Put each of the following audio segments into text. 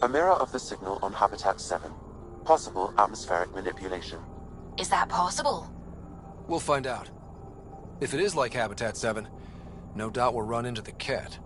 A mirror of the signal on Habitat 7. Possible atmospheric manipulation. Is that possible? We'll find out. If it is like Habitat 7, no doubt we'll run into the cat.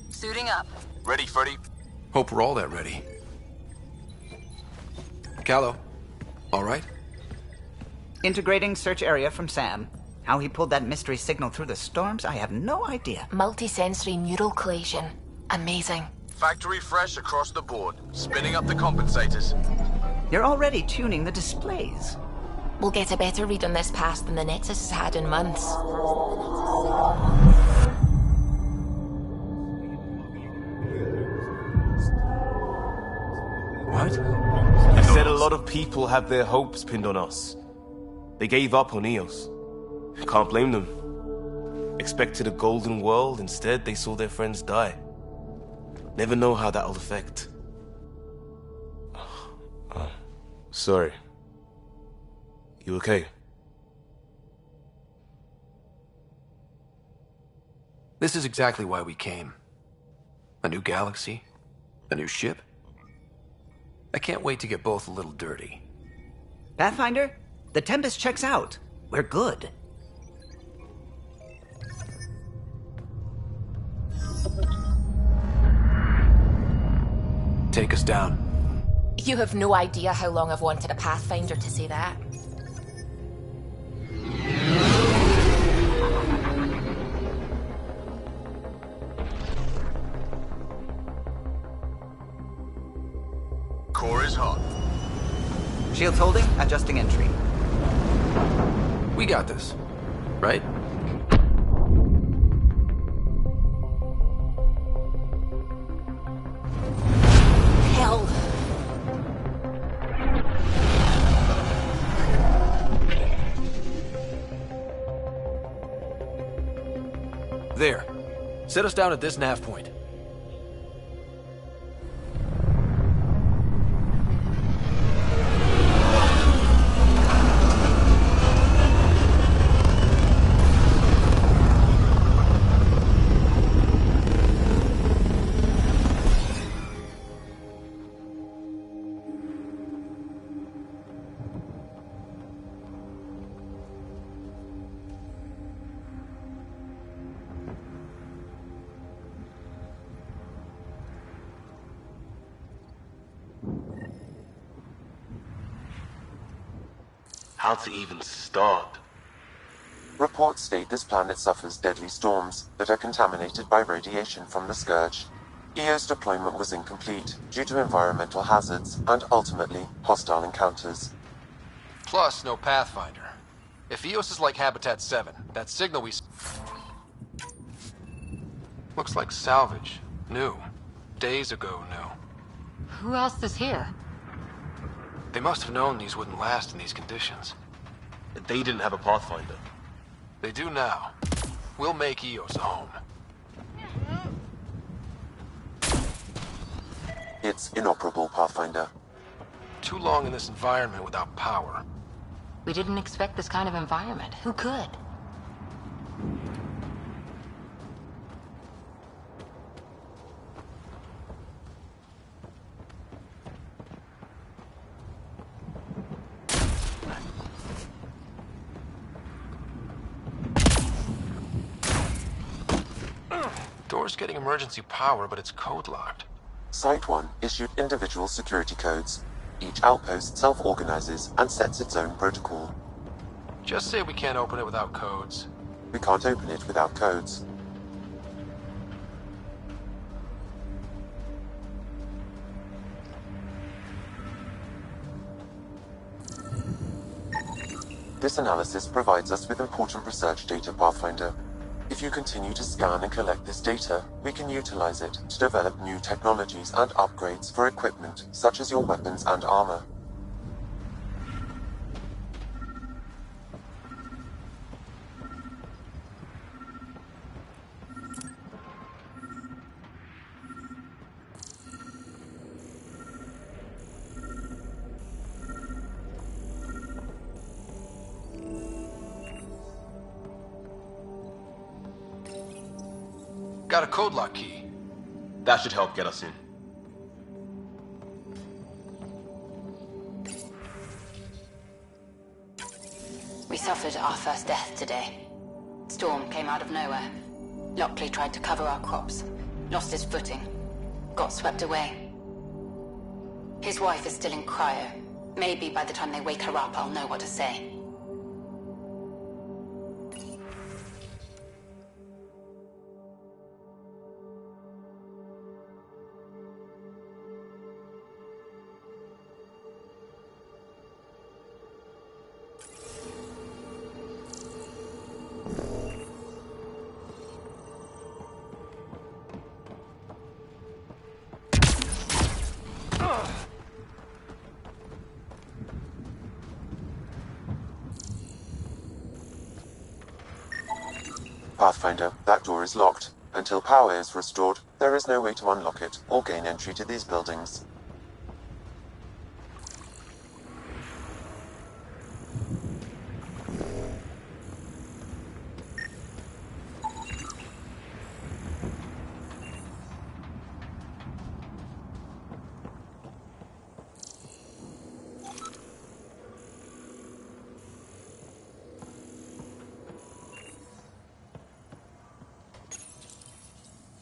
Suiting up. Ready, Freddy? Hope we're all that ready. Callow, all right? Integrating search area from Sam. How he pulled that mystery signal through the storms, I have no idea. Multisensory neural collation. Amazing. Factory fresh across the board. Spinning up the compensators. You're already tuning the displays. We'll get a better read on this pass than the Nexus has had in months. What? I said a lot of people have their hopes pinned on us. They gave up on EOS. Can't blame them. Expected a golden world, instead they saw their friends die. Never know how that'll affect. Sorry. You okay? This is exactly why we came. A new galaxy, a new ship. I can't wait to get both a little dirty. Pathfinder, the Tempest checks out. We're good. Take us down. You have no idea how long I've wanted a Pathfinder to say that. Core is hot. Shields holding, adjusting entry. We got this, right? Hell. There. Set us down at this nav point. How to even start? Reports state this planet suffers deadly storms that are contaminated by radiation from the Scourge. EOS deployment was incomplete due to environmental hazards and ultimately hostile encounters. Plus, no Pathfinder. If EOS is like Habitat 7, that signal we... Looks like salvage. New. Days ago, new. Who else is here? They must have known these wouldn't last in these conditions. They didn't have a Pathfinder. They do now. We'll make EOS a home. It's inoperable, Pathfinder. Too long in this environment without power. We didn't expect this kind of environment. Who could? Door's getting emergency power, but it's code locked. Site 1 issued individual security codes. Each outpost self-organizes and sets its own protocol. Just say we can't open it without codes. We can't open it without codes. This analysis provides us with important research data, Pathfinder. If you continue to scan and collect this data, we can utilize it to develop new technologies and upgrades for equipment, such as your weapons and armor. Got a code lock key. That should help get us in. We suffered our first death today. Storm came out of nowhere. Lockley tried to cover our crops. Lost his footing. Got swept away. His wife is still in cryo. Maybe by the time they wake her up, I'll know what to say. Pathfinder, that door is locked. Until power is restored, there is no way to unlock it or gain entry to these buildings.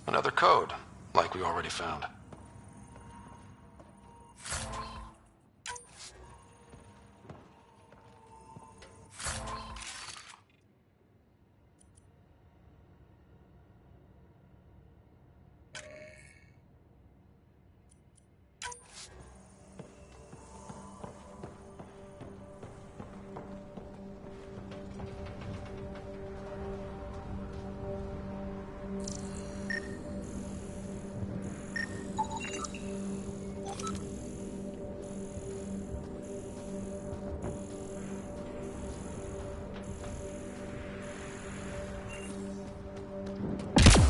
Another code, like we already found.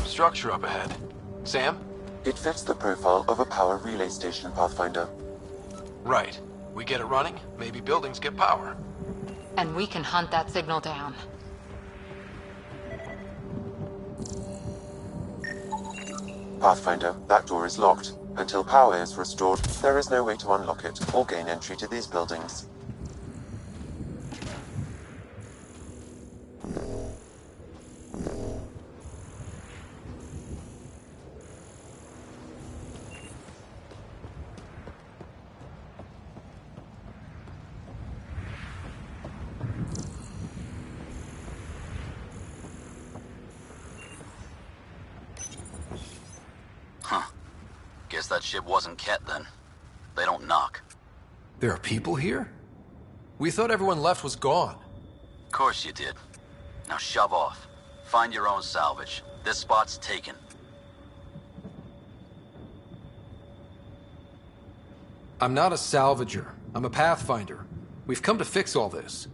Structure up ahead. Sam? It fits the profile of a power relay station, Pathfinder. Right. We get it running, maybe buildings get power. And we can hunt that signal down. Pathfinder, that door is locked. Until power is restored, there is no way to unlock it or gain entry to these buildings. Guess that ship wasn't Ket then. They don't knock. There are people here? We thought everyone left was gone. Of course you did. Now shove off. Find your own salvage. This spot's taken. I'm not a salvager. I'm a pathfinder. We've come to fix all this.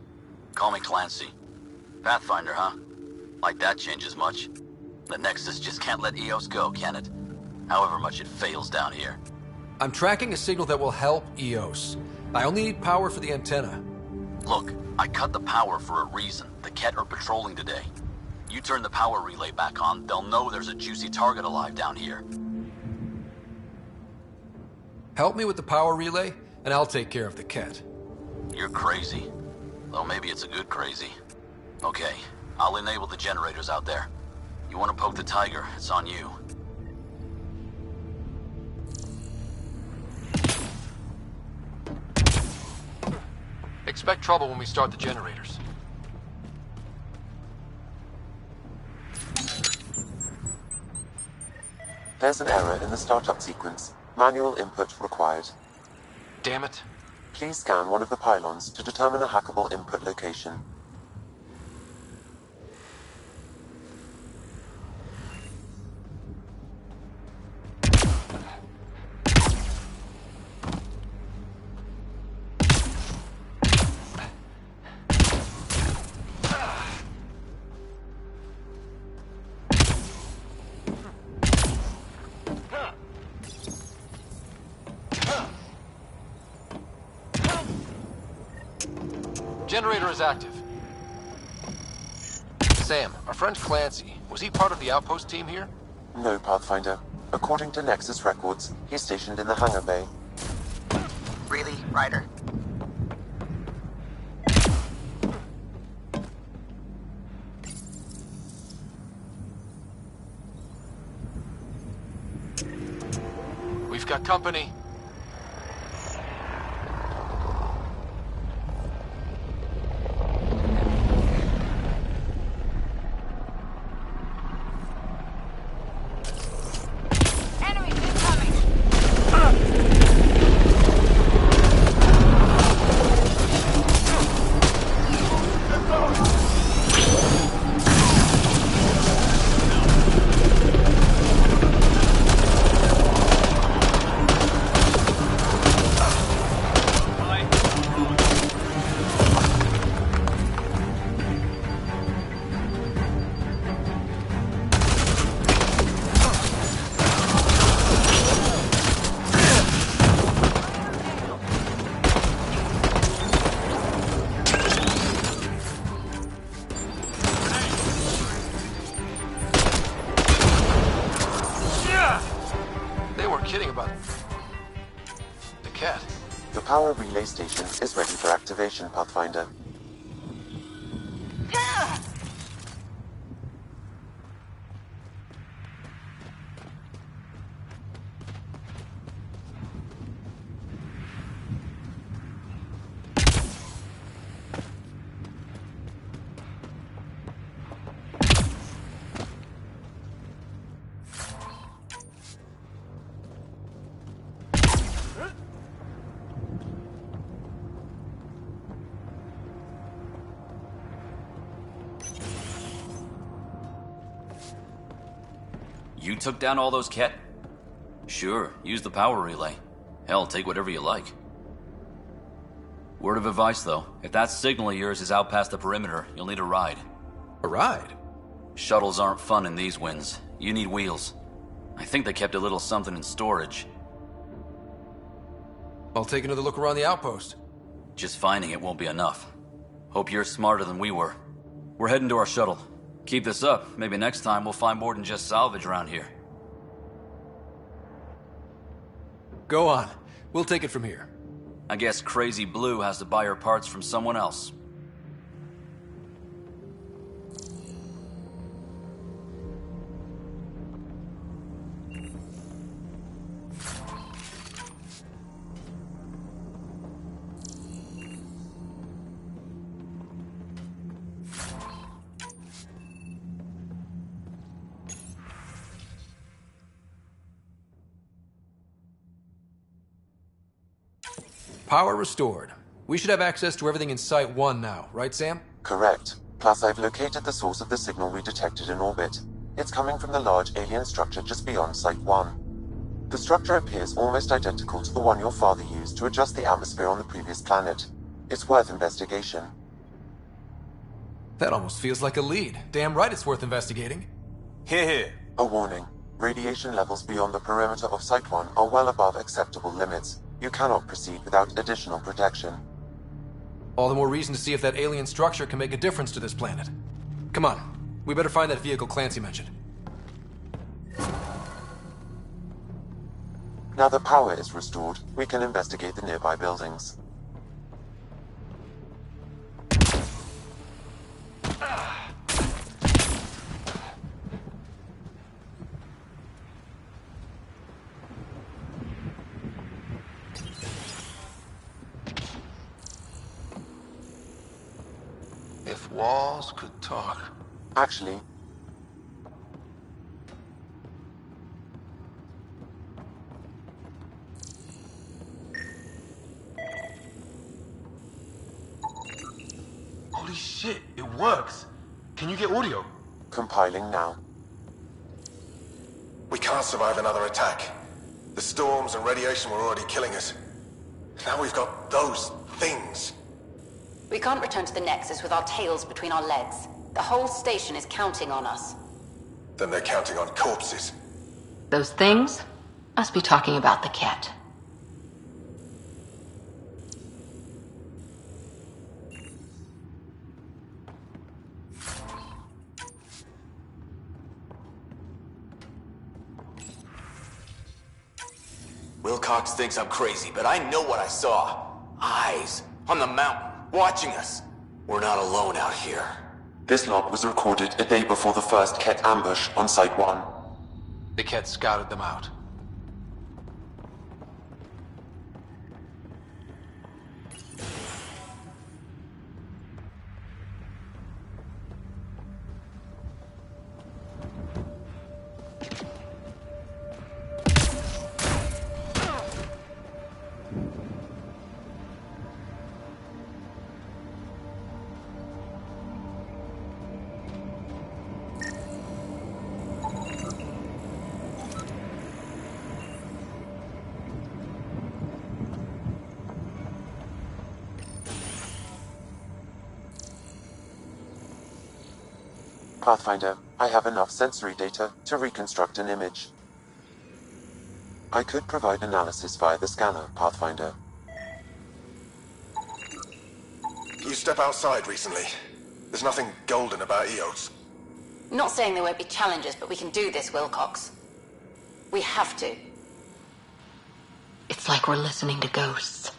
Call me Clancy. Pathfinder, huh? Like that changes much. The Nexus just can't let EOS go, can it? However much it fails down here. I'm tracking a signal that will help EOS. I only need power for the antenna. Look, I cut the power for a reason. The Ket are patrolling today. You turn the power relay back on, they'll know there's a juicy target alive down here. Help me with the power relay, and I'll take care of the Ket. You're crazy. Though maybe it's a good crazy. Okay, I'll enable the generators out there. You want to poke the tiger, it's on you. Expect trouble when we start the generators. There's an error in the startup sequence. Manual input required. Damn it. Please scan one of the pylons to determine a hackable input location. Generator is active. Sam, our friend Clancy, was he part of the outpost team here? No, Pathfinder. According to Nexus records, he's stationed in the hangar bay. Really, Ryder? We've got company. The power relay station is ready for activation, Pathfinder. You took down all those Ket? Sure, use the power relay. Hell, take whatever you like. Word of advice, though. If that signal of yours is out past the perimeter, you'll need a ride. A ride? Shuttles aren't fun in these winds. You need wheels. I think they kept a little something in storage. I'll take another look around the outpost. Just finding it won't be enough. Hope you're smarter than we were. We're heading to our shuttle. Keep this up. Maybe next time we'll find more than just salvage around here. Go on. We'll take it from here. I guess Crazy Blue has to buy her parts from someone else. Power restored. We should have access to everything in Site 1 now, right, Sam? Correct. Plus, I've located the source of the signal we detected in orbit. It's coming from the large alien structure just beyond Site 1. The structure appears almost identical to the one your father used to adjust the atmosphere on the previous planet. It's worth investigation. That almost feels like a lead. Damn right it's worth investigating. Here, here. A warning. Radiation levels beyond the perimeter of Site 1 are well above acceptable limits. You cannot proceed without additional protection. All the more reason to see if that alien structure can make a difference to this planet. Come on, we better find that vehicle Clancy mentioned. Now that power is restored, we can investigate the nearby buildings. If walls could talk. Actually, Holy shit, it works. Can you get audio? compiling now. We can't survive another attack. The storms and radiation were already killing us. Now we've got those things. We can't return to the Nexus with our tails between our legs. The whole station is counting on us. Then they're counting on corpses. Those things must be talking about the cat. Wilcox thinks I'm crazy, but I know what I saw. Eyes on the mountain, watching us. We're not alone out here. This log was recorded a day before the first Ket ambush on Site 1. The Ket scouted them out. Pathfinder, I have enough sensory data to reconstruct an image. I could provide analysis via the scanner, Pathfinder. You step outside recently. There's nothing golden about EOS. Not saying there won't be challenges, but we can do this, Wilcox. We have to. It's like we're listening to ghosts.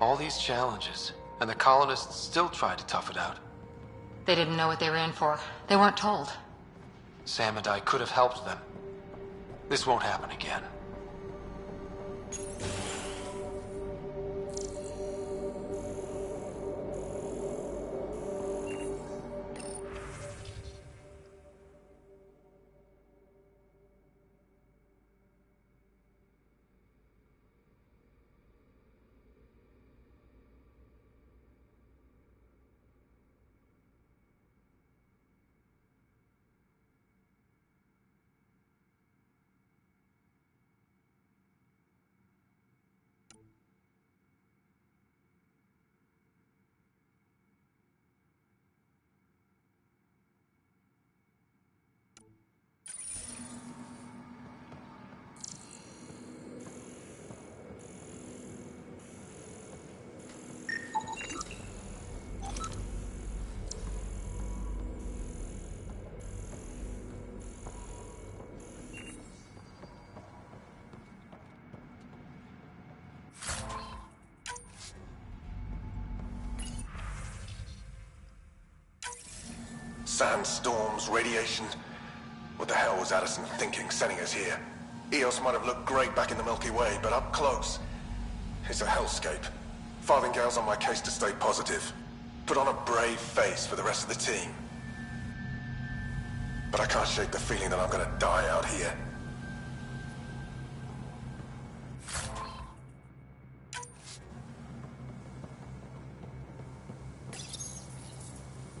All these challenges, and the colonists still tried to tough it out. They didn't know what they were in for. They weren't told. Sam and I could have helped them. This won't happen again. Sandstorms, radiation. What the hell was Addison thinking, sending us here? EOS might have looked great back in the Milky Way, but up close, it's a hellscape. Farthingale's on my case to stay positive. Put on a brave face for the rest of the team. But I can't shake the feeling that I'm gonna die out here.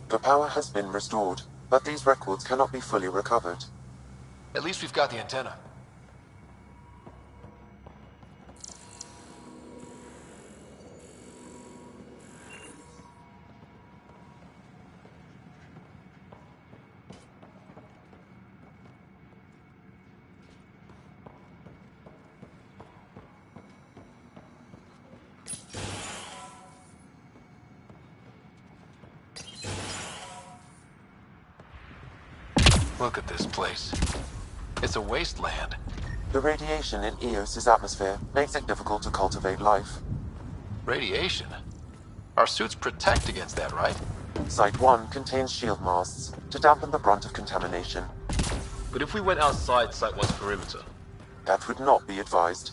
The power has been restored, but these records cannot be fully recovered. At least we've got the antenna. Look at this place. It's a wasteland. The radiation in EOS's atmosphere makes it difficult to cultivate life. Radiation? Our suits protect against that, right? Site 1 contains shield masts to dampen the brunt of contamination. But if we went outside Site 1's perimeter? That would not be advised.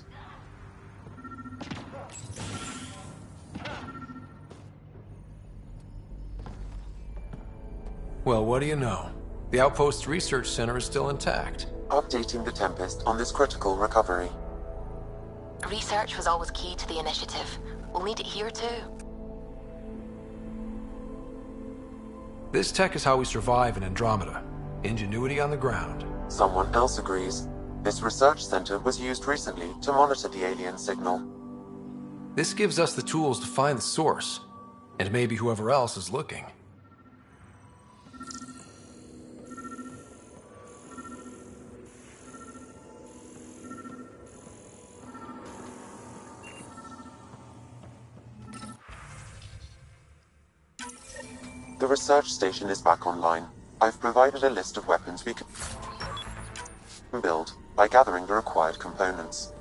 Well, what do you know? The Outpost's research center is still intact. Updating the Tempest on this critical recovery. Research was always key to the initiative. We'll need it here too. This tech is how we survive in Andromeda. Ingenuity on the ground. Someone else agrees. This research center was used recently to monitor the alien signal. This gives us the tools to find the source, and maybe whoever else is looking. The research station is back online. I've provided a list of weapons we can build by gathering the required components.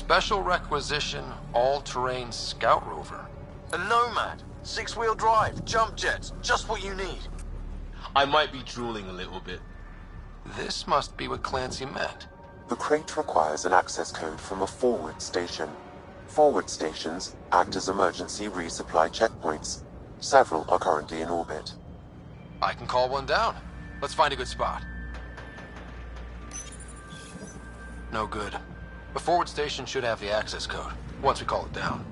Special requisition, all-terrain scout rover. A Nomad. 6-wheel drive, jump jets, just what you need. I might be drooling a little bit. This must be what Clancy meant. The crate requires an access code from a forward station. Forward stations act as emergency resupply checkpoints. Several are currently in orbit. I can call one down. Let's find a good spot. No good. The forward station should have the access code, once we call it down.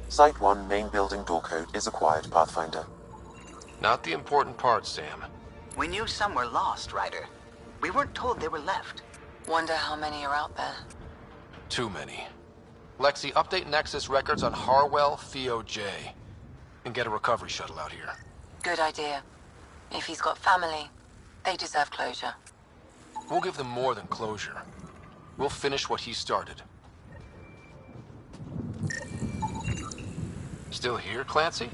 Site 1 main building door code is acquired, Pathfinder. Not the important part, Sam. We knew some were lost, Ryder. We weren't told they were left. Wonder how many are out there. Too many. Lexi, update Nexus records on Harwell, Theo J. And get a recovery shuttle out here. Good idea. If he's got family, they deserve closure. We'll give them more than closure. We'll finish what he started. Still here, Clancy?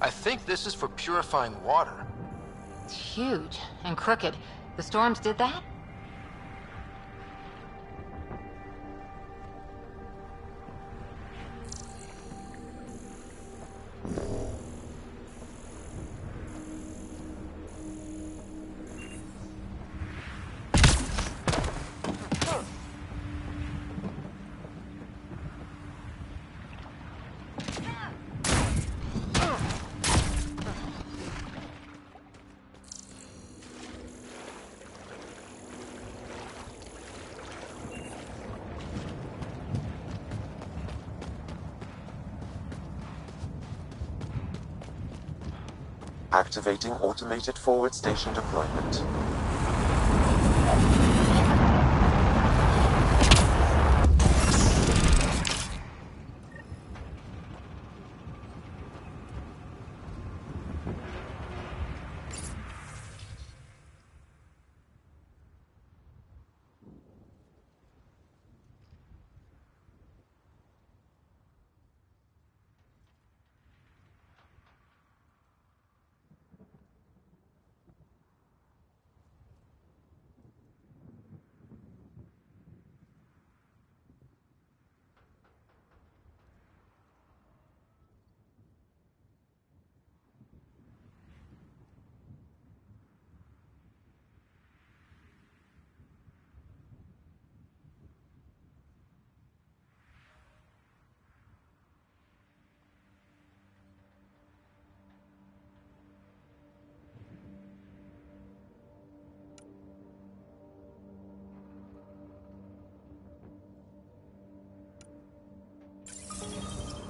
I think this is for purifying water. It's huge and crooked. The storms did that? Activating automated forward station deployment.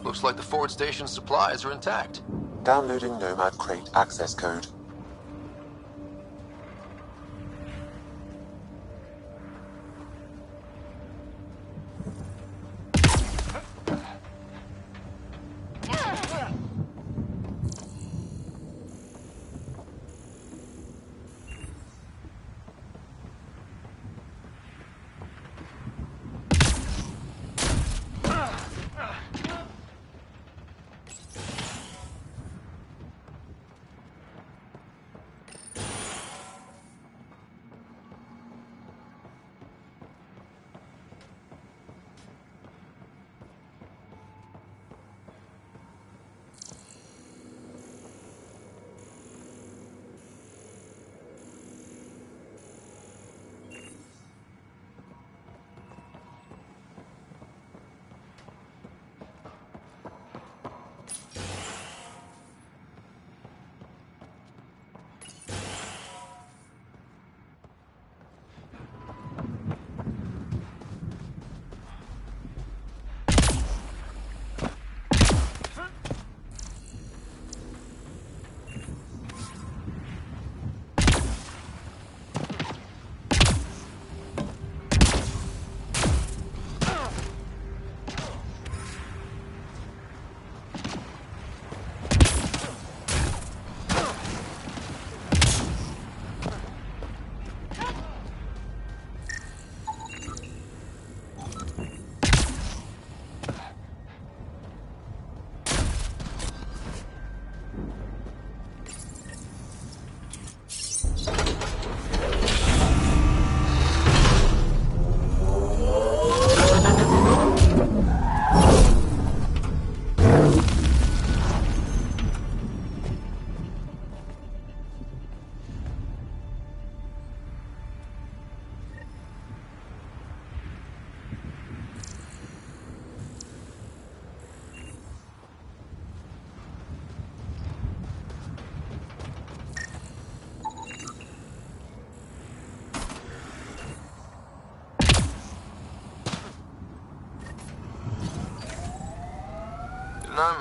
Looks like the forward station supplies are intact. Downloading Nomad crate access code.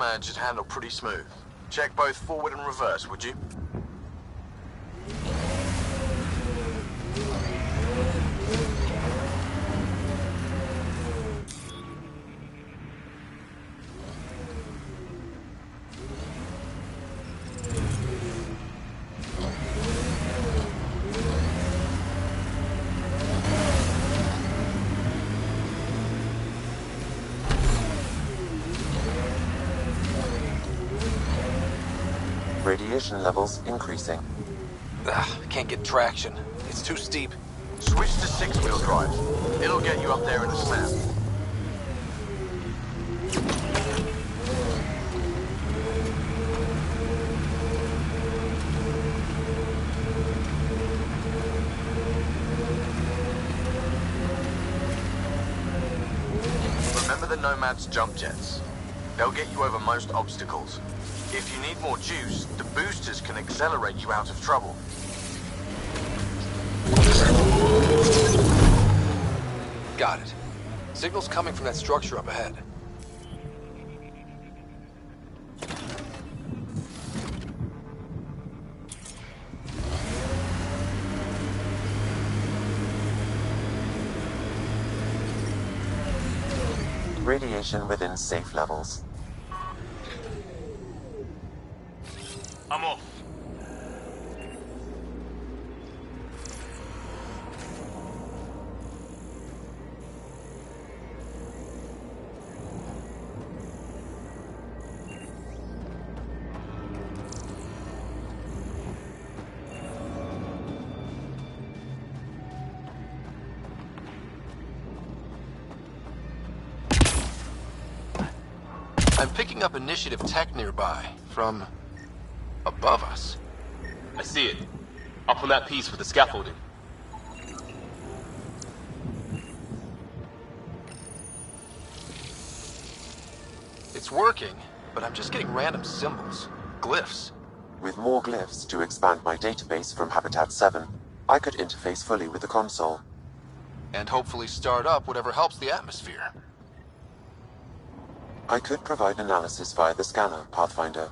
Nomad should handle pretty smooth. Check both forward and reverse, would you? Radiation levels increasing. Can't get traction. It's too steep. Switch to six-wheel drive. It'll get you up there in a snap. Remember the Nomad's jump jets. They'll get you over most obstacles. If you need more juice, the boosters can accelerate you out of trouble. Got it. Signal's coming from that structure up ahead. Radiation within safe levels. I'm off. I'm picking up initiative tech nearby, from above us. I see it. Up on that piece with the scaffolding. It's working, but I'm just getting random symbols, glyphs. With more glyphs to expand my database from Habitat 7, I could interface fully with the console. And hopefully start up whatever helps the atmosphere. I could provide analysis via the scanner, Pathfinder.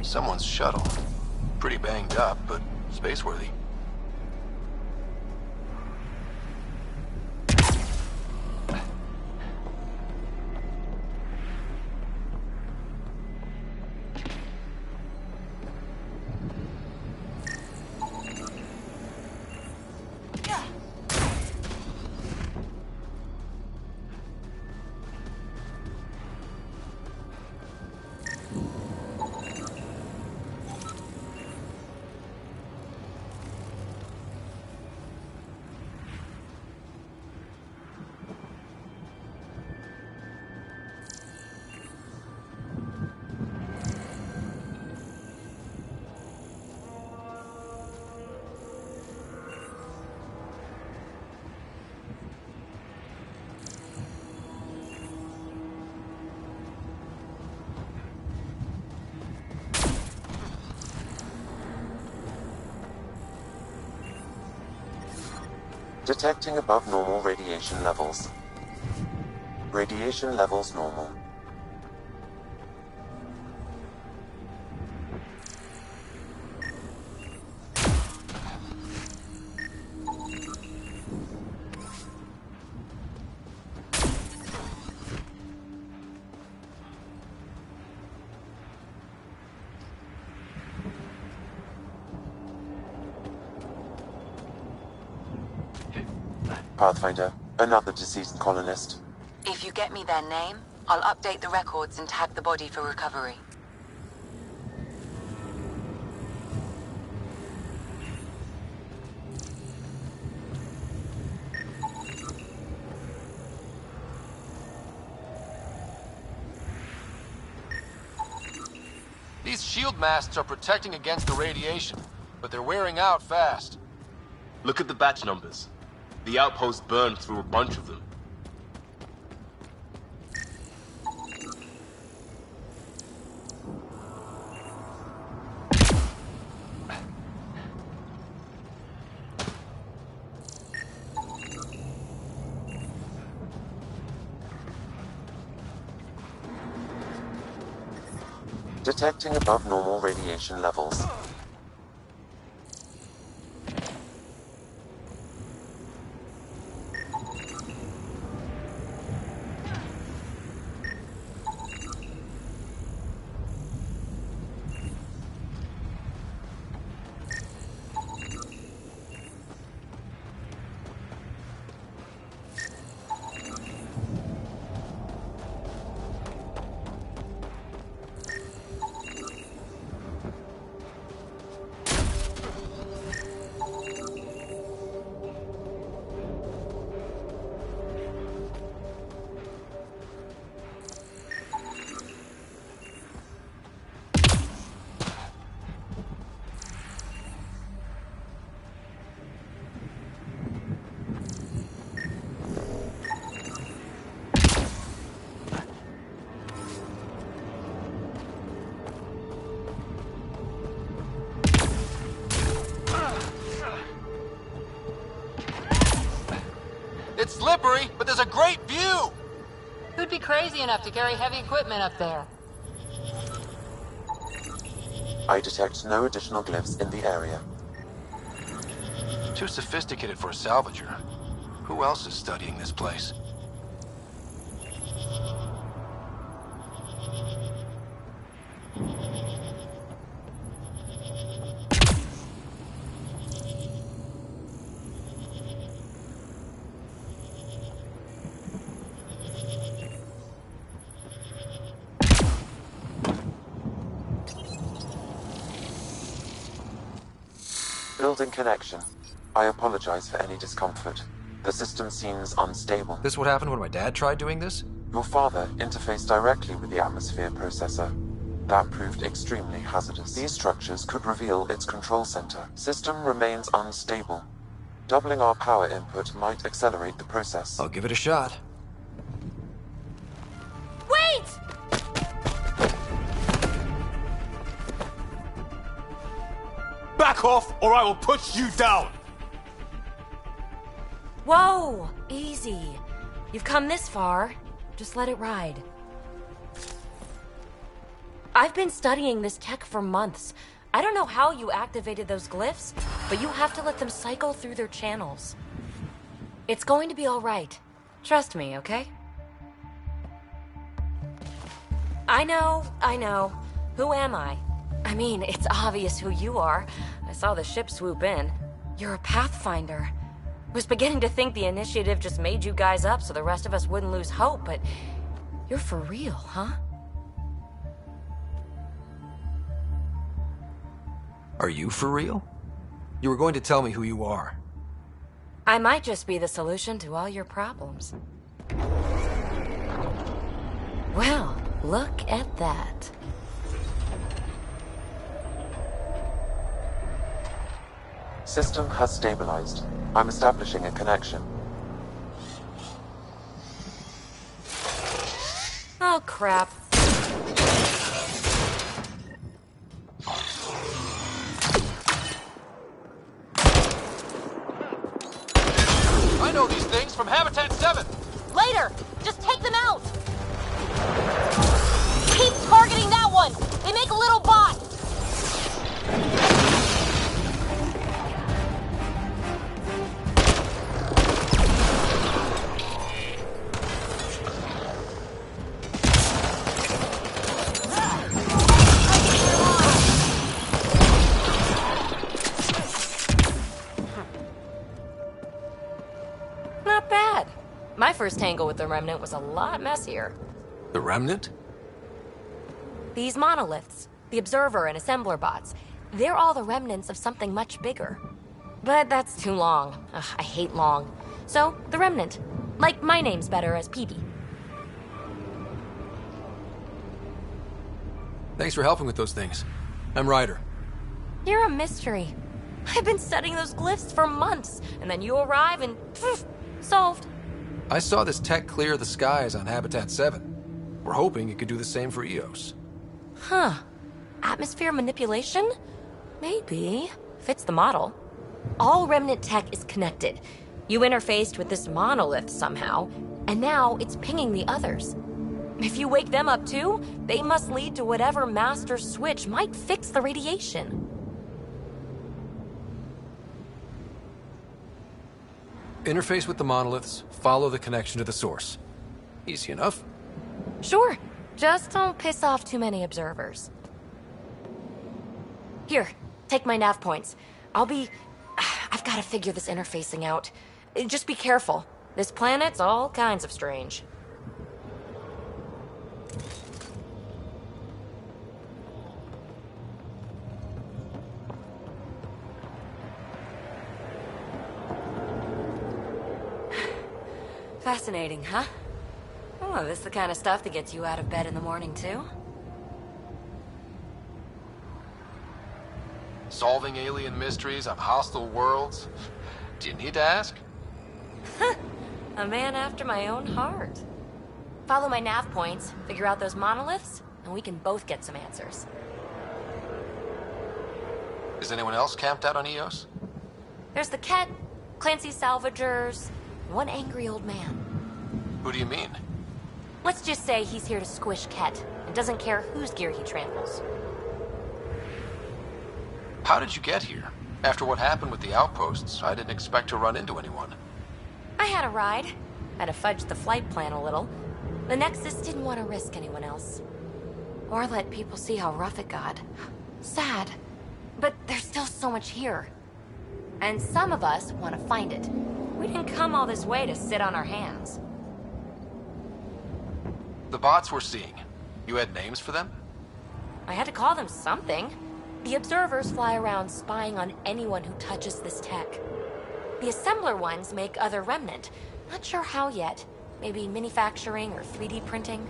Someone's shuttle. Pretty banged up, but space-worthy. Detecting above normal radiation levels. Radiation levels normal. Pathfinder, another deceased colonist. If you get me their name, I'll update the records and tag the body for recovery. shield masts are protecting against the radiation, but they're wearing out fast. Look at the batch numbers. The outpost burned through a bunch of them. Detecting above normal radiation levels. It's slippery, but there's a great view! Who'd be crazy enough to carry heavy equipment up there? I detect no additional glyphs in the area. Too sophisticated for a salvager. Who else is studying this place? Building connection. I apologize for any discomfort. The system seems unstable. This what happened when my dad tried doing this? Your father interfaced directly with the atmosphere processor. That proved extremely hazardous. These structures could reveal its control center. System remains unstable. Doubling our power input might accelerate the process. I'll give it a shot. Wait! Back off, or I will push you down! Whoa! Easy. You've come this far. Just let it ride. I've been studying this tech for months. I don't know how you activated those glyphs, but you have to let them cycle through their channels. It's going to be all right. Trust me, okay? I know. Who am I? I mean, it's obvious who you are. I saw the ship swoop in. You're a Pathfinder. Was beginning to think the initiative just made you guys up so the rest of us wouldn't lose hope, but you're for real, huh? Are you for real? You were going to tell me who you are. I might just be the solution to all your problems. Well, look at that. System has stabilized. I'm establishing a connection. Oh, crap. I know these things from Habitat 7! Later! Just take them out! Keep targeting that one! They make a little bot! My first tangle with the Remnant was a lot messier. The Remnant? These monoliths, the Observer and Assembler bots, they're all the remnants of something much bigger. But that's too long. Ugh, I hate long. So, the Remnant. Like, my name's better as Peavy. Thanks for helping with those things. I'm Ryder. You're a mystery. I've been studying those glyphs for months, and then you arrive and poof, solved. I saw this tech clear the skies on Habitat 7. We're hoping it could do the same for EOS. Huh. Atmosphere manipulation? Maybe. Fits the model. All Remnant tech is connected. You interfaced with this monolith somehow, and now it's pinging the others. If you wake them up too, they must lead to whatever master switch might fix the radiation. Interface with the monoliths, follow the connection to the source. Easy enough. Sure. Just don't piss off too many observers. Here, take my nav points. I've got to figure this interfacing out. Just be careful. This planet's all kinds of strange. Fascinating, huh? Oh, this is the kind of stuff that gets you out of bed in the morning, too? Solving alien mysteries on hostile worlds? Do you need to ask? A man after my own heart. Follow my nav points, figure out those monoliths, and we can both get some answers. Is anyone else camped out on EOS? There's the Ket, Clancy's salvagers, one angry old man. Who do you mean? Let's just say he's here to squish Ket, and doesn't care whose gear he tramples. How did you get here? After what happened with the outposts, I didn't expect to run into anyone. I had a ride. Had to fudge the flight plan a little. The Nexus didn't want to risk anyone else. Or let people see how rough it got. Sad. But there's still so much here. And some of us want to find it. We didn't come all this way to sit on our hands. The bots we're seeing, you had names for them? I had to call them something. The observers fly around spying on anyone who touches this tech. The assembler ones make other Remnant. Not sure how yet. Maybe manufacturing or 3D printing.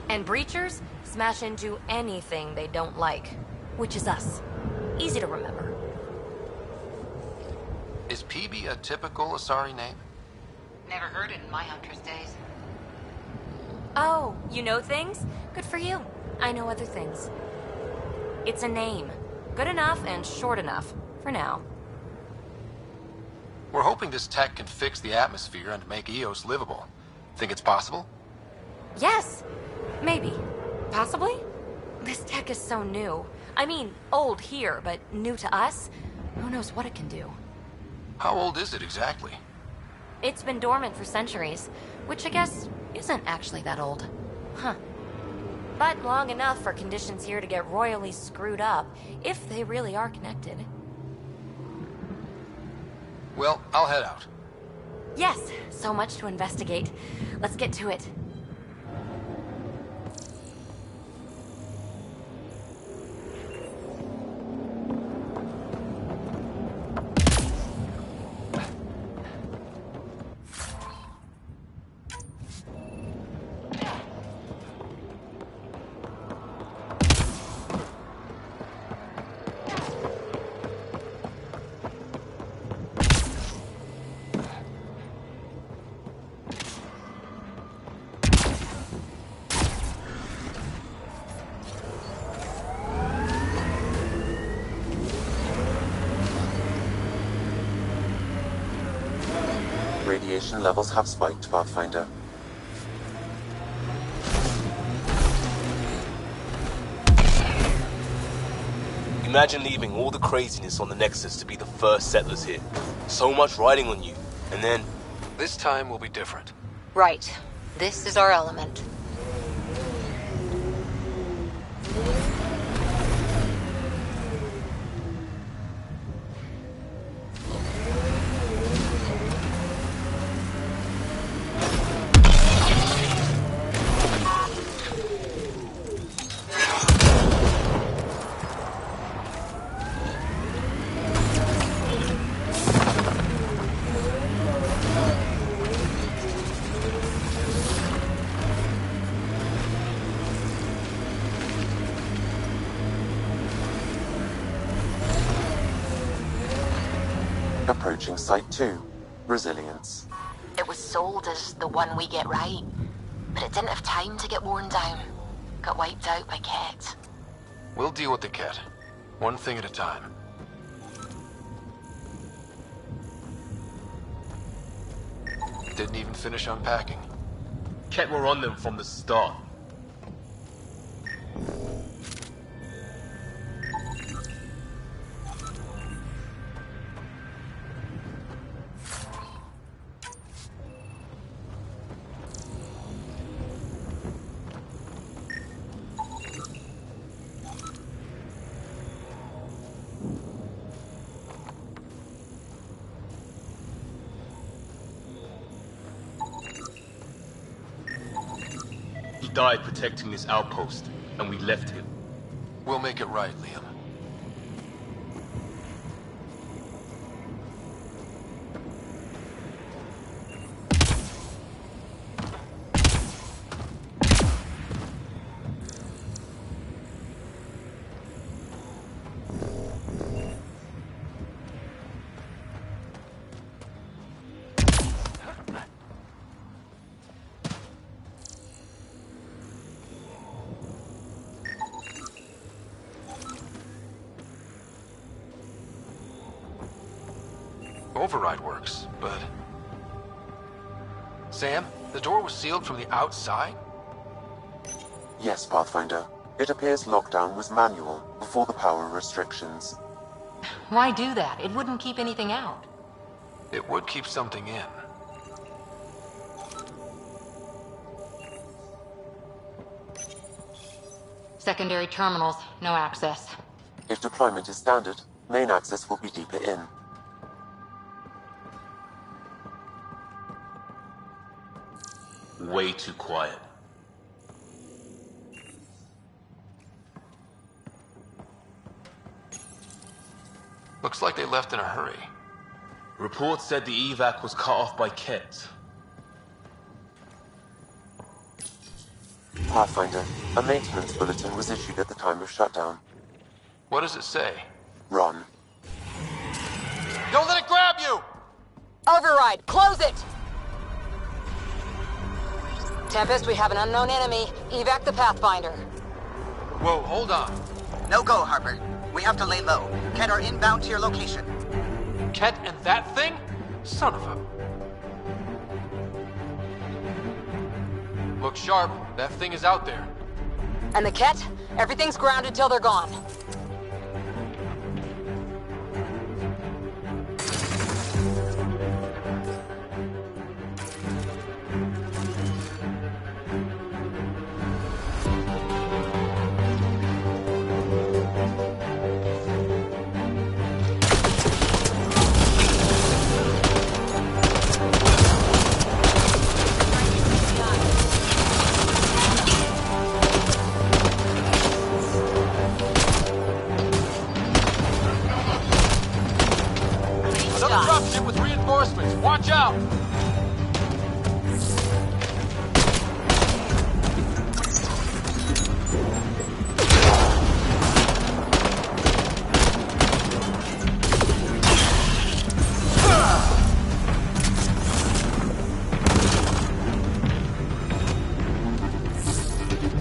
And breachers smash into anything they don't like. Which is us. Easy to remember. Is PB a typical Asari name? Never heard it in my Hunter's days. Oh, you know things? Good for you. I know other things. It's a name. Good enough and short enough. For now. We're hoping this tech can fix the atmosphere and make EOS livable. Think it's possible? Yes. Maybe. Possibly? This tech is so new. I mean, old here, but new to us? Who knows what it can do? How old is it exactly? It's been dormant for centuries, which I guess isn't actually that old. Huh. But long enough for conditions here to get royally screwed up, if they really are connected. Well, I'll head out. Yes, so much to investigate. Let's get to it. Radiation levels have spiked, Pathfinder. Imagine leaving all the craziness on the Nexus to be the first settlers here. So much riding on you, and then... This time will be different. Right. This is our element. approaching Site 2, Resilience. It was sold as the one we get right, but it didn't have time to get worn down. Got wiped out by Ket. We'll deal with the Ket. One thing at a time. Didn't even finish unpacking. Ket were on them from the start. He died protecting this outpost, and we left him. We'll make it right, Liam. Override works, but... Sam, the door was sealed from the outside? Yes, Pathfinder. It appears lockdown was manual before the power restrictions. Why do that? It wouldn't keep anything out. It would keep something in. Secondary terminals, no access. If deployment is standard, main access will be deeper in. Way too quiet. Looks like they left in a hurry. Reports said the evac was cut off by Ket. Pathfinder, a maintenance bulletin was issued at the time of shutdown. What does it say? Run. Don't let it grab you! Override, close it! Tempest, we have an unknown enemy. Evac the Pathfinder. Whoa, hold on. No go, Harper. We have to lay low. Ket are inbound to your location. Ket and that thing? Son of a... Look sharp. That thing is out there. And the Ket? Everything's grounded till they're gone. Another dropship with reinforcements. Watch out!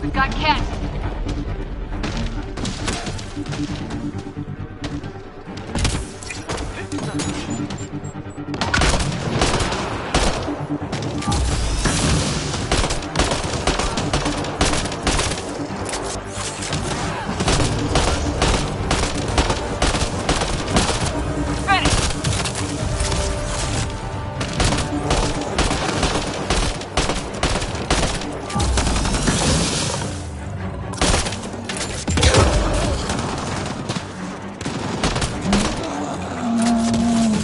We've got Ket.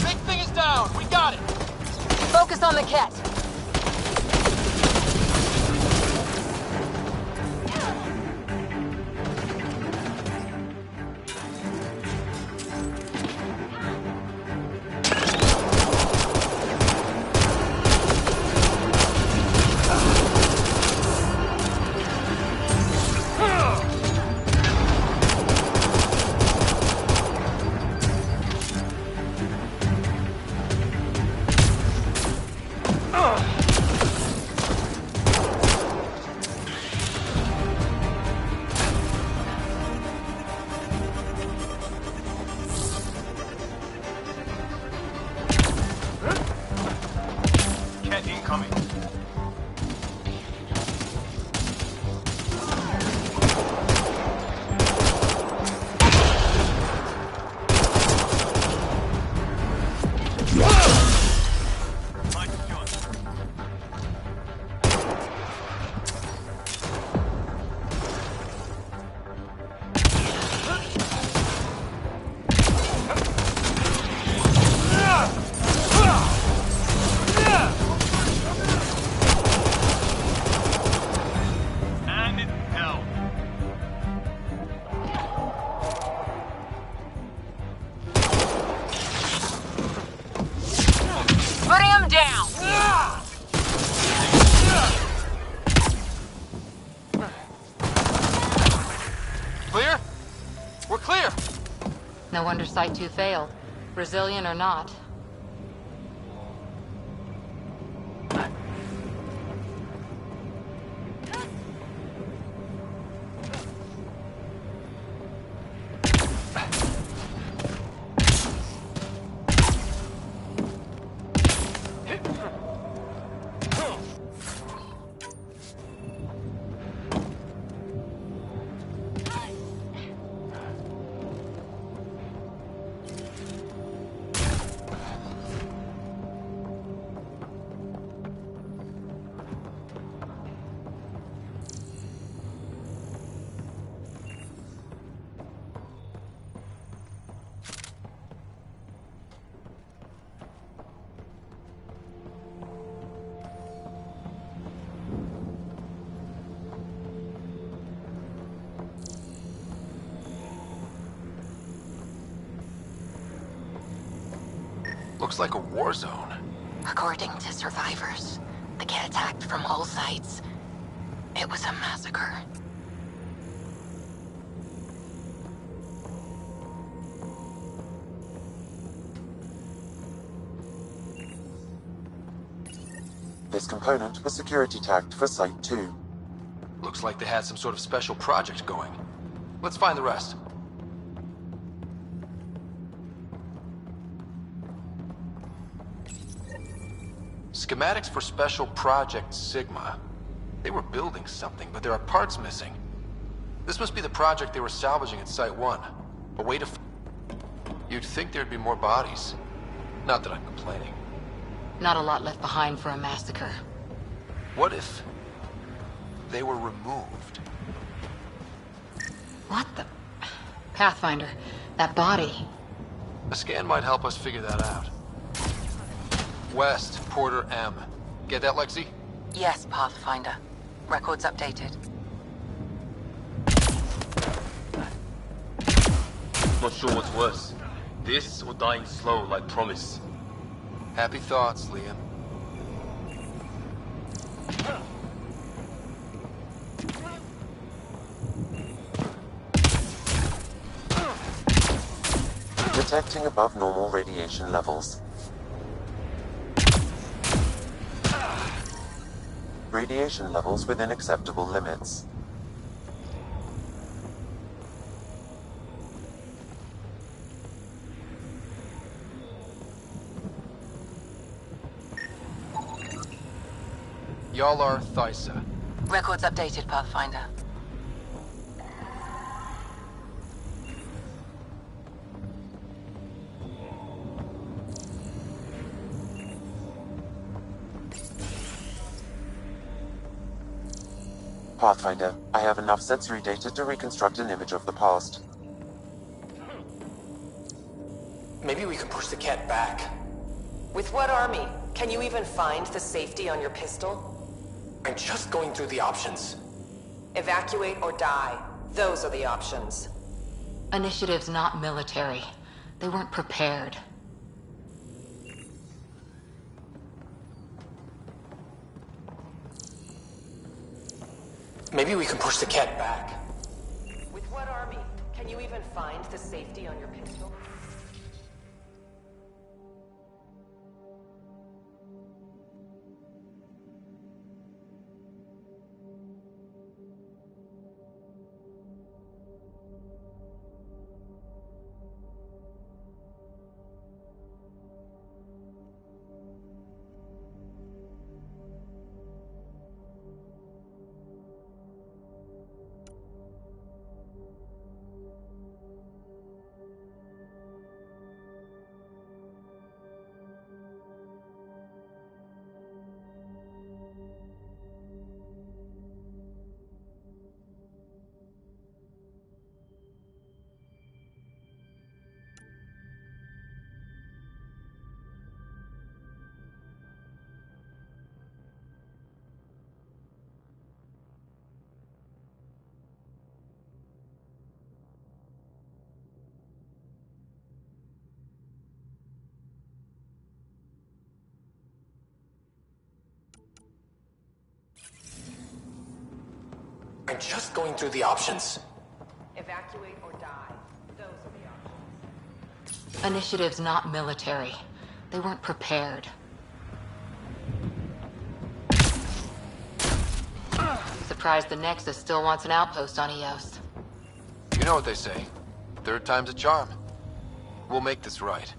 Big thing is down. We got it. Focus on the Ket. Cat incoming. Put him down! Clear? We're clear! No wonder Site 2 failed. Brazilian or not. Looks like a war zone. According to survivors, the kit attacked from all sides. It was a massacre. This component was security tagged for Site 2. Looks like they had some sort of special project going. Let's find the rest. Schematics for Special Project Sigma. They were building something, but there are parts missing. This must be the project they were salvaging at Site 1. A way to... You'd think there'd be more bodies. Not that I'm complaining. Not a lot left behind for a massacre. What if... they were removed? What the... Pathfinder, that body. A scan might help us figure that out. West, Porter M. Get that, Lexi? Yes, Pathfinder. Records updated. Not sure what's worse. This or dying slow like Promise. Happy thoughts, Liam. Detecting above normal radiation levels. Radiation levels within acceptable limits. Y'all are Thysa. Records updated, Pathfinder. Pathfinder, I have enough sensory data to reconstruct an image of the past. Maybe we can push the cat back. With what army? Can you even find the safety on your pistol? I'm just going through the options. Evacuate or die. Those are the options. Initiative's not military. They weren't prepared. Maybe we can push the cat back. With what army? Can you even find the safety on your pistol? just going through the options. Evacuate or die. Those are the options. Initiative's not military. They weren't prepared. Surprised the Nexus still wants an outpost on EOS. You know what they say. Third time's a charm. We'll make this right.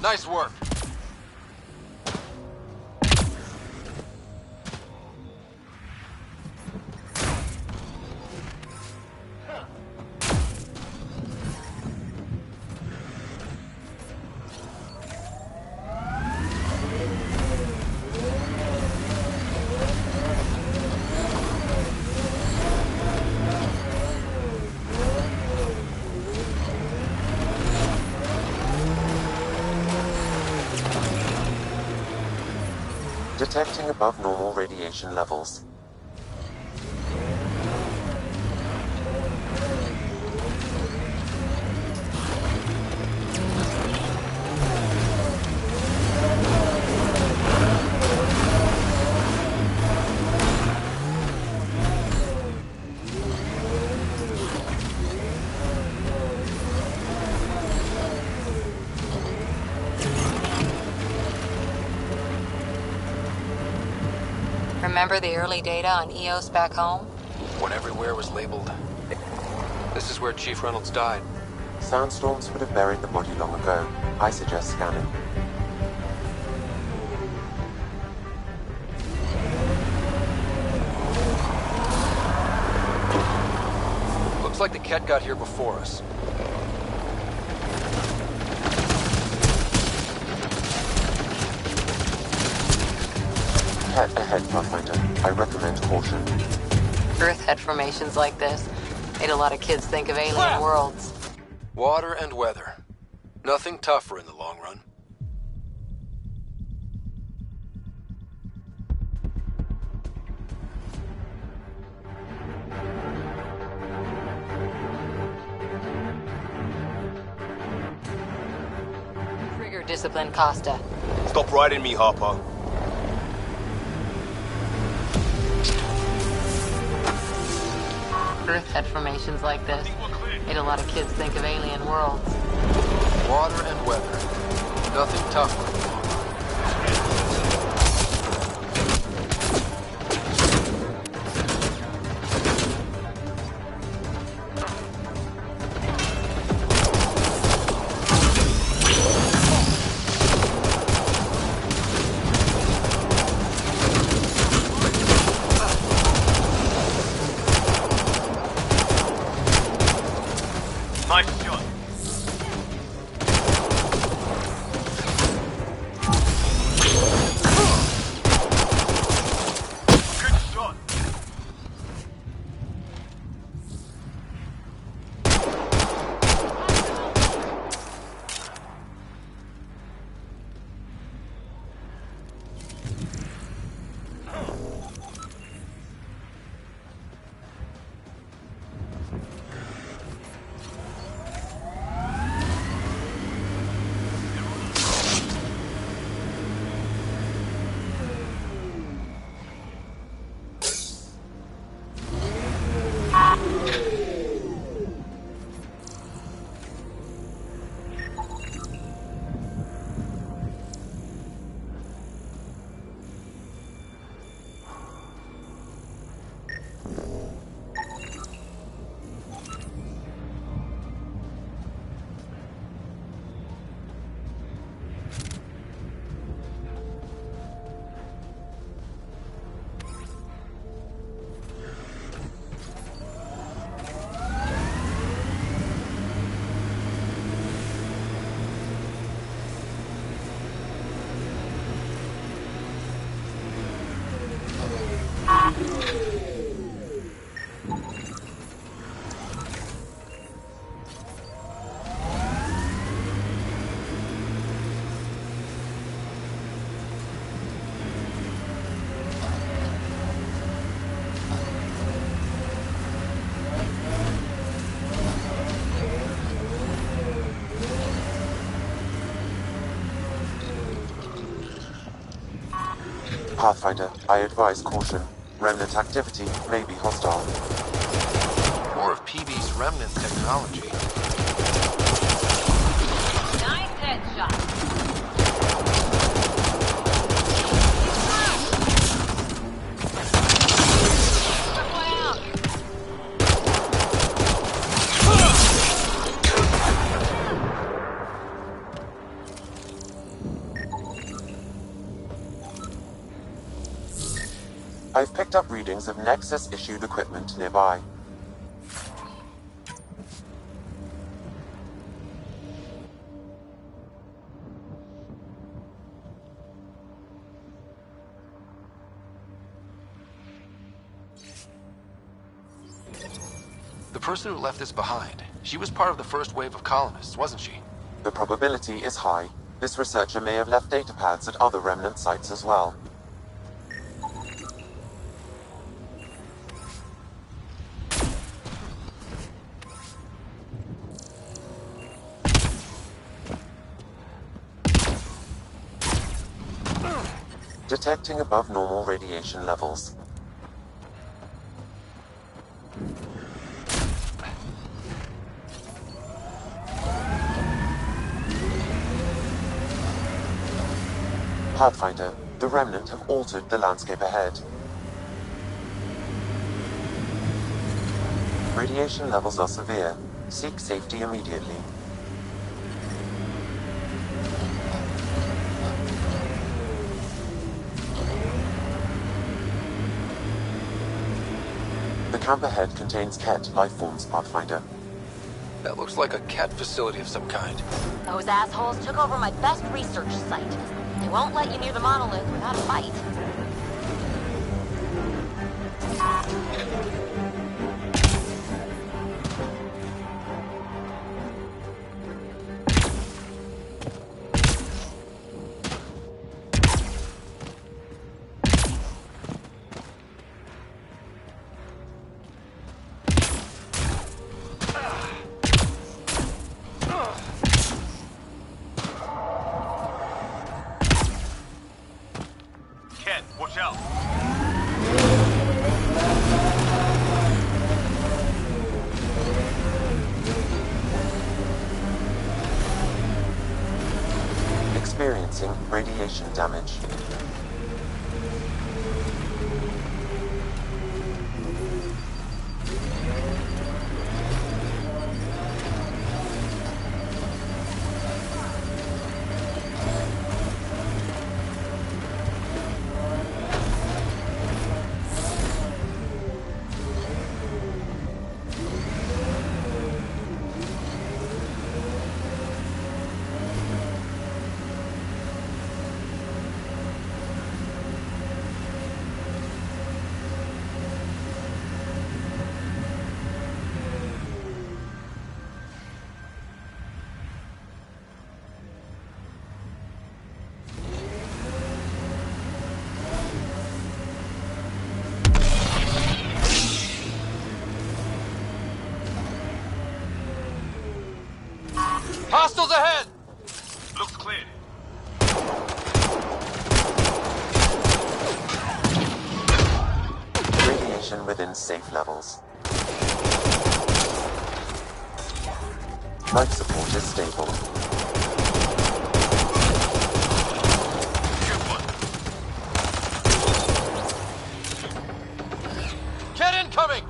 Nice work. Detecting above normal radiation levels. Remember the early data on EOS back home? When everywhere was labeled. This is where Chief Reynolds died. Sandstorms would have buried the body long ago. I suggest scanning. Looks like the Ket got here before us. Head ahead, Pathfinder. I recommend caution. Earth had formations like this. Made a lot of kids think of alien worlds. Water and weather. Nothing tougher in the long run. Trigger discipline Costa. Stop riding me, Harper. Earth had formations like this. Made a lot of kids think of alien worlds. Water and weather. Nothing tougher. Nice shot. Good shot. Pathfinder, I advise caution. Remnant activity may be hostile. More of PB's remnant technology. Nice headshot. I've picked up readings of Nexus-issued equipment nearby. The person who left this behind, she was part of the first wave of colonists, wasn't she? The probability is high. This researcher may have left data pads at other remnant sites as well. Detecting above normal radiation levels. Pathfinder, the Remnant have altered the landscape ahead. Radiation levels are severe. Seek safety immediately. The camp ahead contains Ket life forms, Pathfinder. That looks like a cat facility of some kind. Those assholes took over my best research site. They won't let you near the monolith without a fight. Watch out! Experiencing radiation damage. Hostiles ahead! Looks clear. Radiation within safe levels. Life support is stable. Get incoming!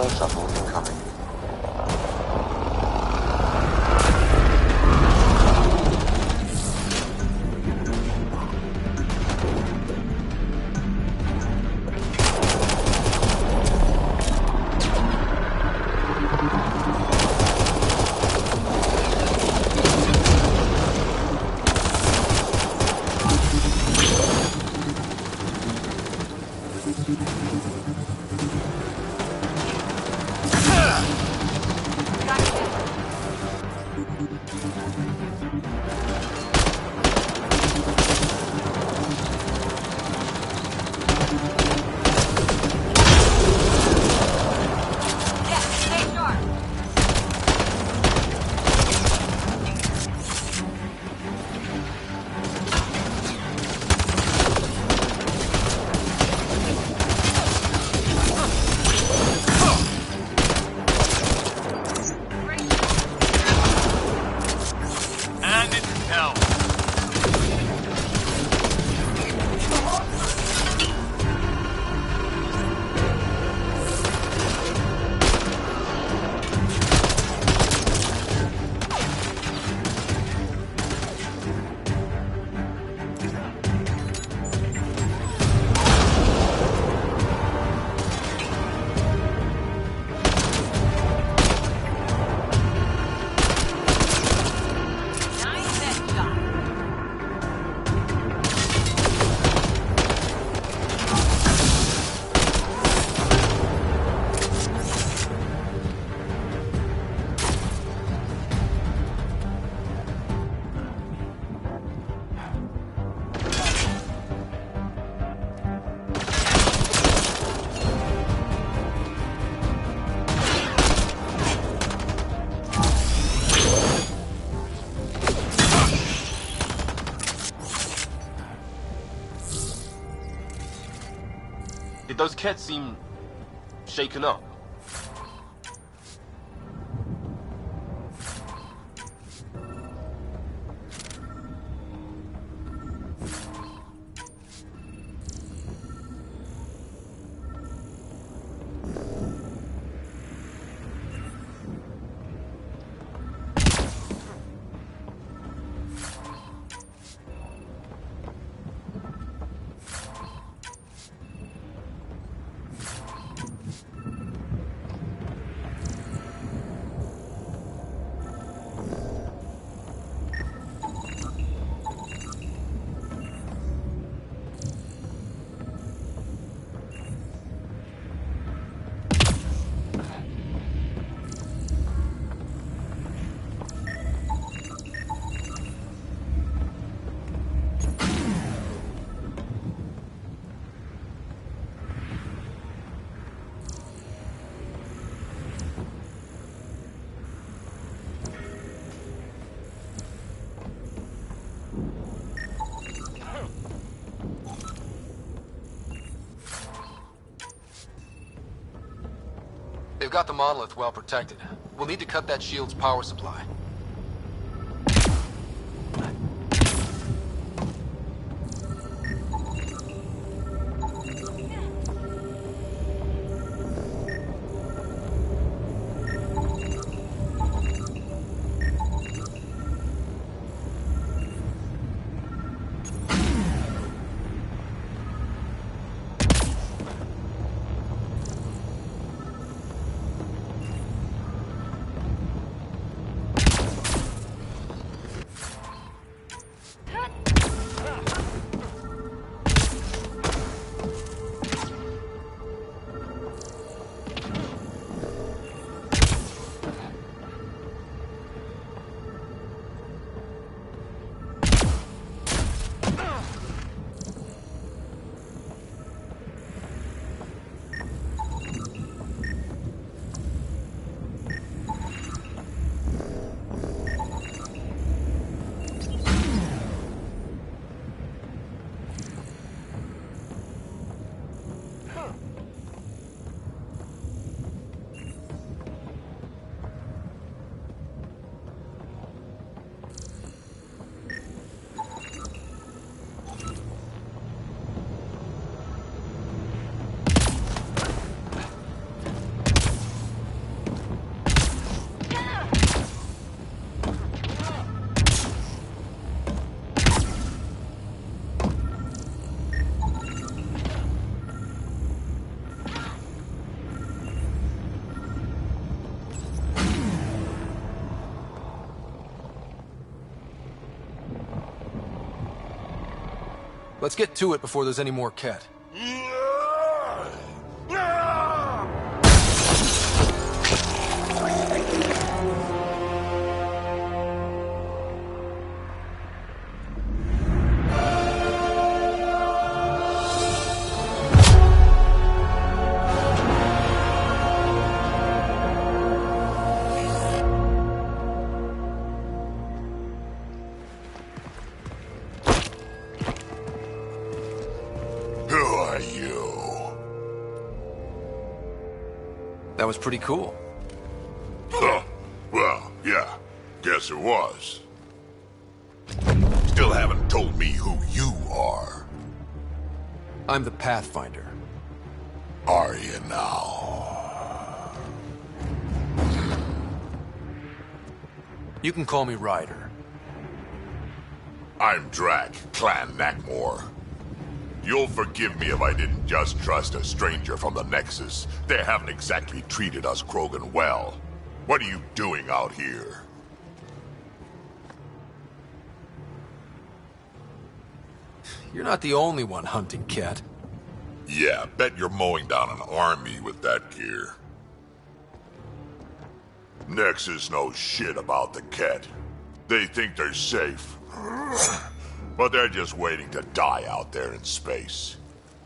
Hostile shuttle incoming. Did those cats seem shaken up? They've got the monolith well protected. We'll need to cut that shield's power supply. Let's get to it before there's any more Ket. That was pretty cool. Huh. Well, yeah. Guess it was. Still haven't told me who you are. I'm the Pathfinder. Are you now? You can call me Ryder. I'm Drac, Clan Nakmor. You'll forgive me if I didn't just trust a stranger from the Nexus. They haven't exactly treated us Krogan well. What are you doing out here? You're not the only one hunting Ket. Yeah, bet you're mowing down an army with that gear. Nexus knows shit about the Ket. They think they're safe. But they're just waiting to die out there in space.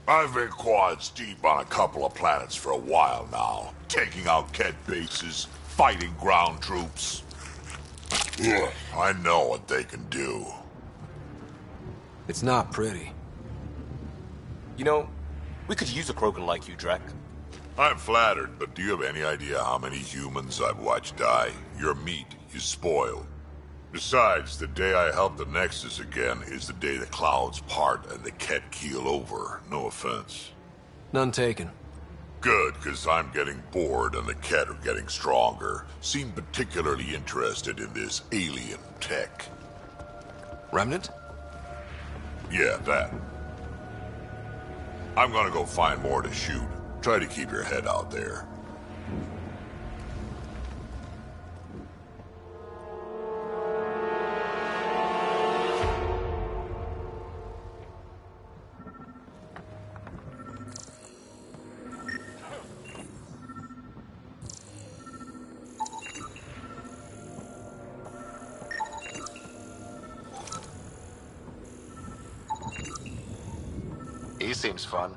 I've been quads deep on a couple of planets for a while now, taking out Ket bases, fighting ground troops. I know what they can do. It's not pretty. You know, we could use a Krogan like you, Drac. I'm flattered, but do you have any idea how many humans I've watched die? Your meat is spoiled. Besides, the day I help the Nexus again is the day the clouds part and the Ket keel over. No offense. None taken. Good, because I'm getting bored and the Ket are getting stronger. Seem particularly interested in this alien tech. Remnant? Yeah, that. I'm gonna go find more to shoot. Try to keep your head out there. He seems fun.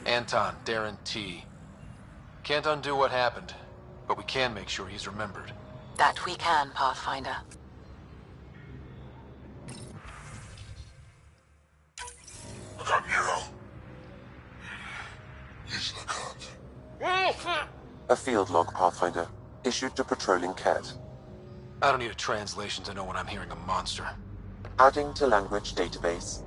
Anton, Darren T. Can't undo what happened, but we can make sure he's remembered. That we can, Pathfinder. A field log, Pathfinder. Issued to patrolling Ket. I don't need a translation to know when I'm hearing a monster. Adding to language database.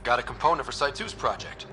Got a component for Site 2's project.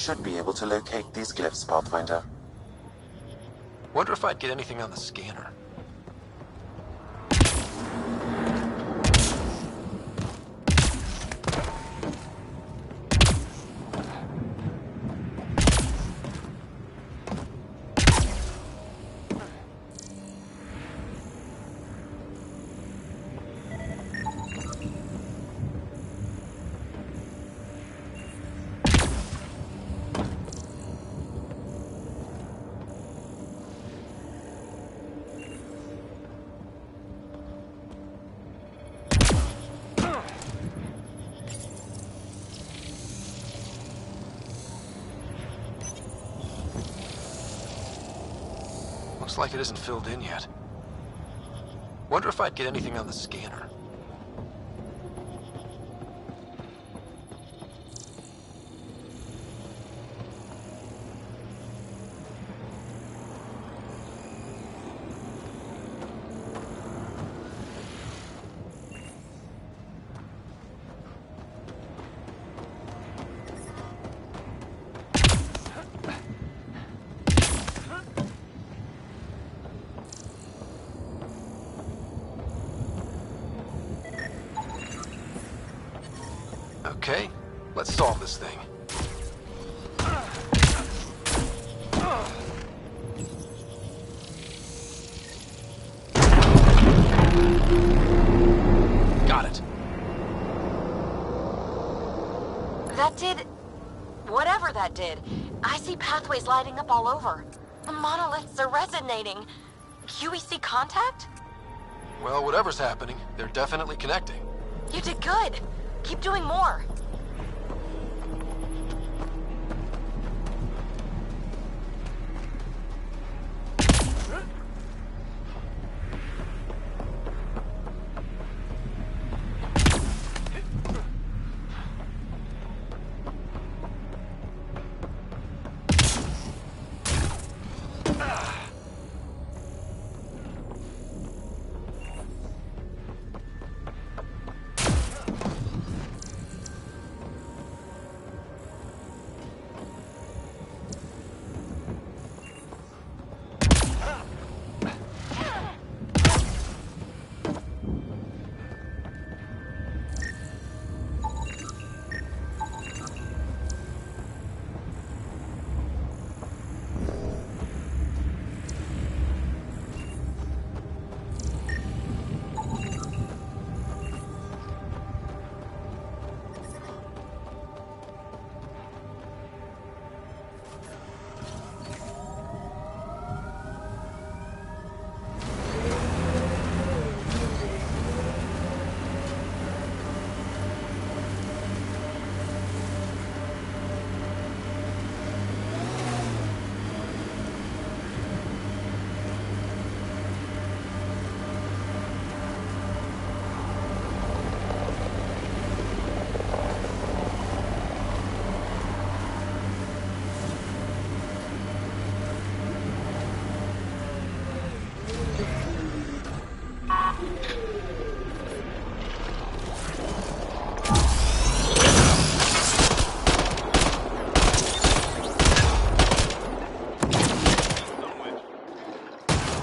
should be able to locate these glyphs, Pathfinder. Wonder if I'd get anything on the scanner. Looks like it isn't filled in yet. Wonder if I'd get anything on the scanner. Okay, let's solve this thing. Got it. That did... whatever that did. I see pathways lighting up all over. The monoliths are resonating. QEC contact? Well, whatever's happening, they're definitely connecting. You did good. Keep doing more.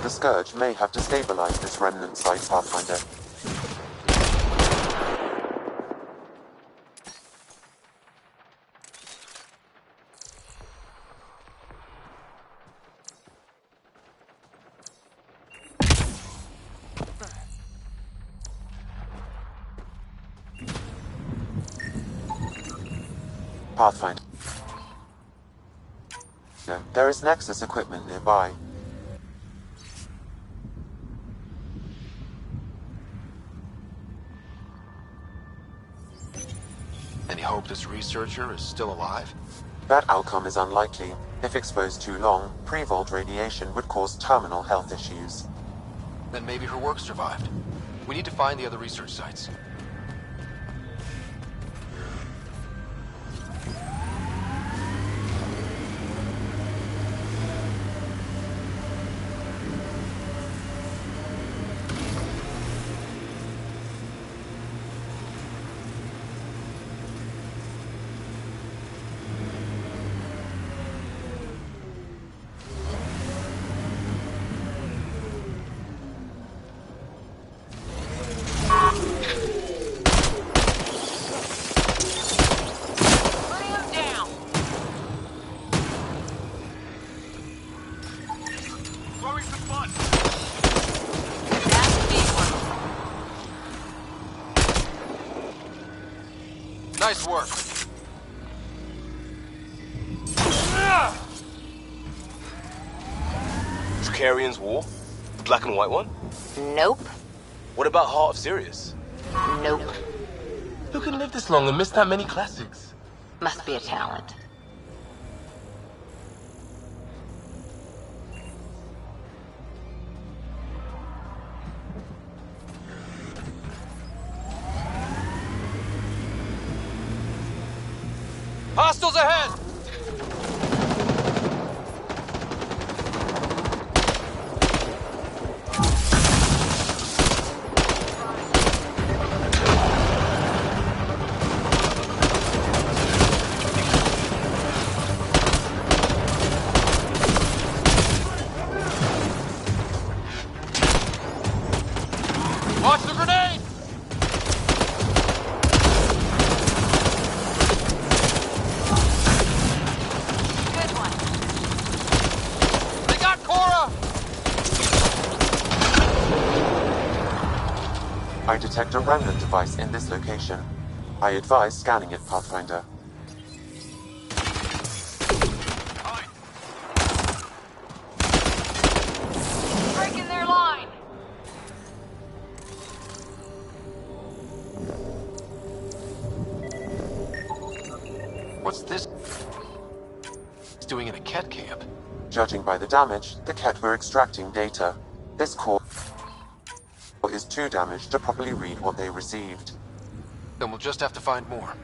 The Scourge may have destabilized this remnant site, Pathfinder. Pathfinder. There is Nexus equipment nearby. Any hope this researcher is still alive? That outcome is unlikely. If exposed too long, pre-vault radiation would cause terminal health issues. Then maybe her work survived. We need to find the other research sites. Throwing some fun. Nice work. Carrion's War? The black and white one? Nope. What about Heart of Sirius? Nope. Who can live this long and miss that many classics? Must be a talent. Hostiles ahead! Watch the grenade! Good one. They got Cora! I detect a remnant device in this location. I advise scanning it, Pathfinder. Breaking their line. What's this doing in a Ket camp? Judging by the damage, the Ket were extracting data. This core is too damaged to properly read what they received. Then we'll just have to find more.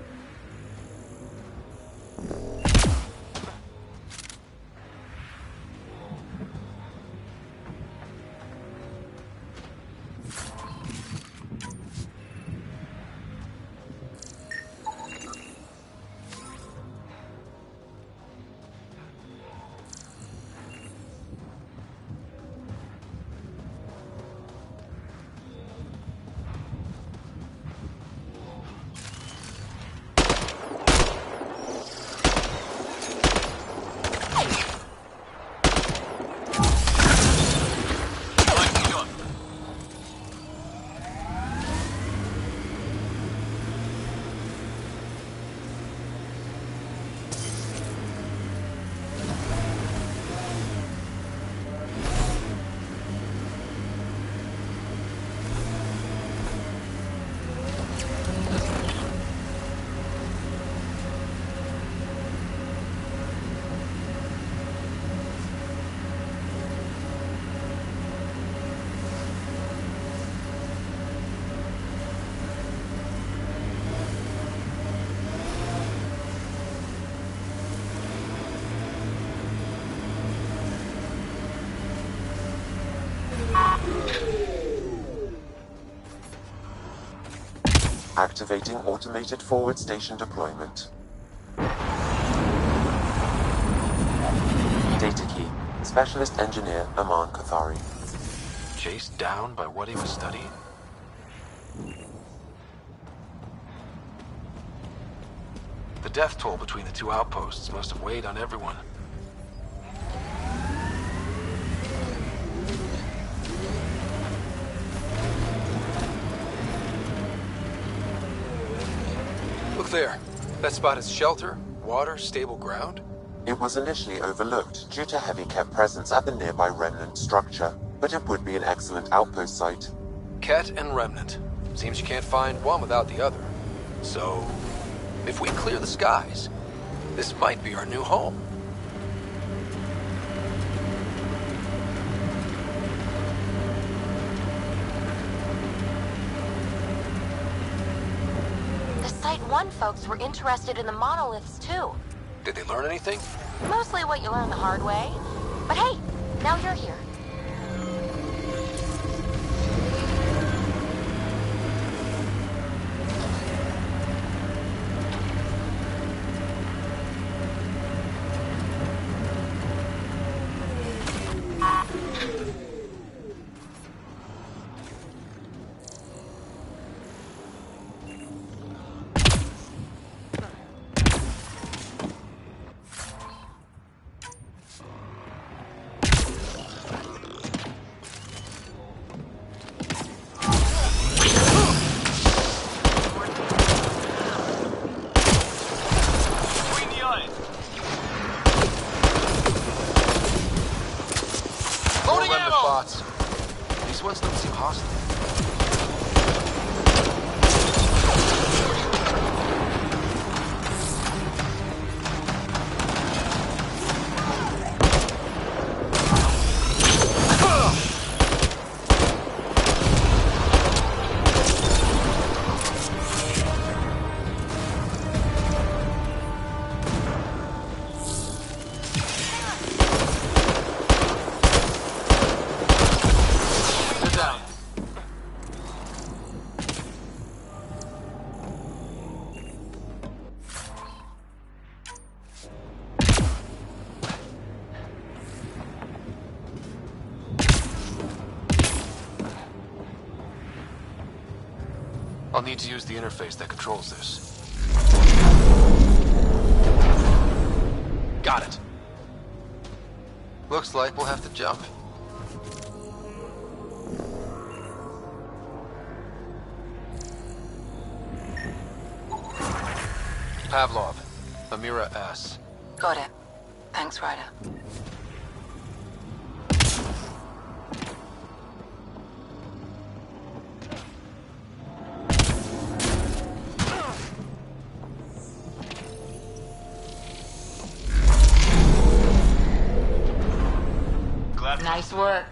Activating automated forward station deployment. Data key. Specialist Engineer Aman Kathari. Chased down by what he was studying? The death toll between the two outposts must have weighed on everyone. Look there. That spot is shelter, water, stable ground. It was initially overlooked due to heavy Ket presence at the nearby remnant structure, but it would be an excellent outpost site. Ket and Remnant. Seems you can't find one without the other. So, if we clear the skies, this might be our new home. The Site 1 folks were interested in the monoliths too. Did they learn anything? Mostly what you learn the hard way. But hey, now you're here. More remnant bots. These ones don't seem hostile. I'll need to use the interface that controls this. Got it. Looks like we'll have to jump. Pavlov, Amira S. Got it. Thanks, Ryder. Nice work.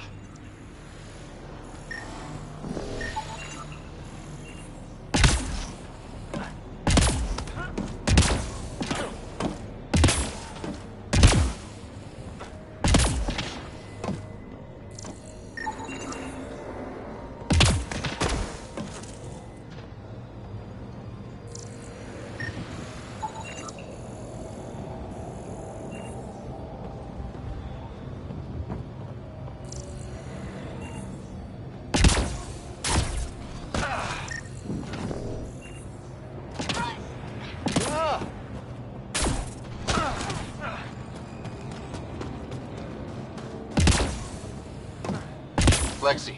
Lexi.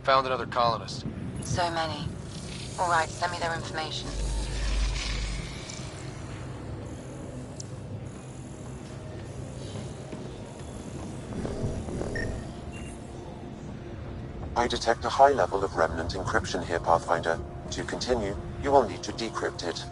Found another colonist. So many. All right, send me their information. I detect a high level of remnant encryption here, Pathfinder. To continue, you will need to decrypt it.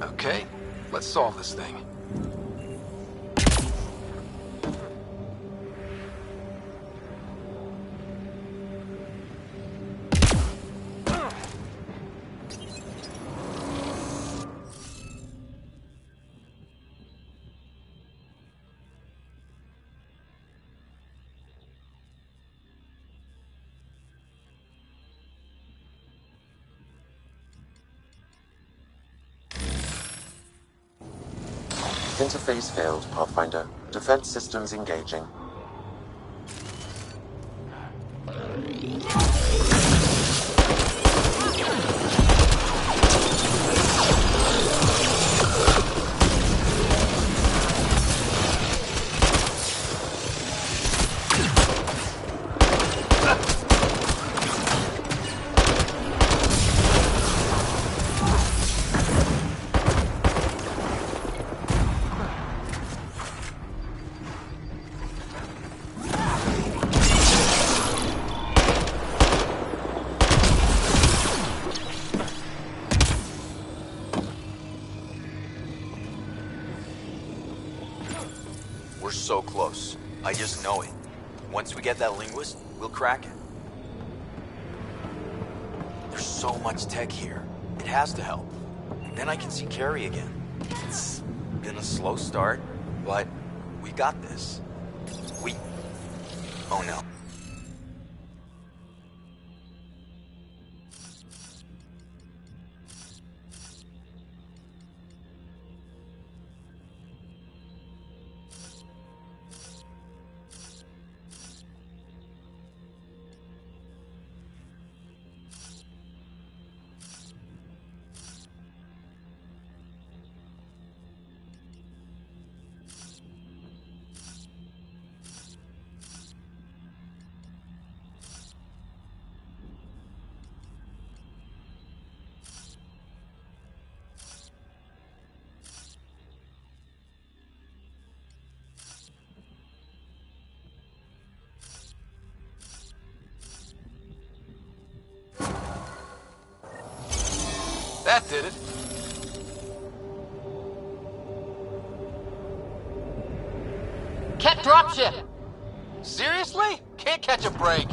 Okay, let's solve this thing. Interface failed, Pathfinder. Defense systems engaging. so close. I just know it. Once we get that linguist, we'll crack it. There's so much tech here. It has to help. Then I can see Carrie again. It's been a slow start, but we got this. Oh no. That did it. Ket dropship! Seriously? Can't catch a break.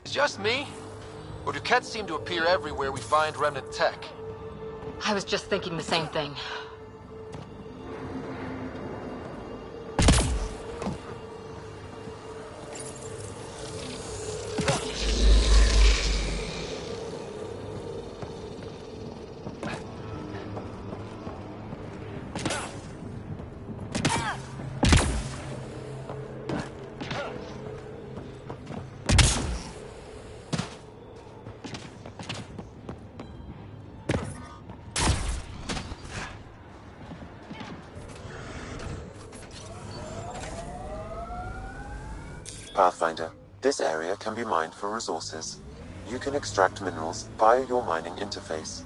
Just me? Or do Kets seem to appear everywhere we find remnant tech? I was just thinking the same thing. Pathfinder, this area can be mined for resources. You can extract minerals via your mining interface.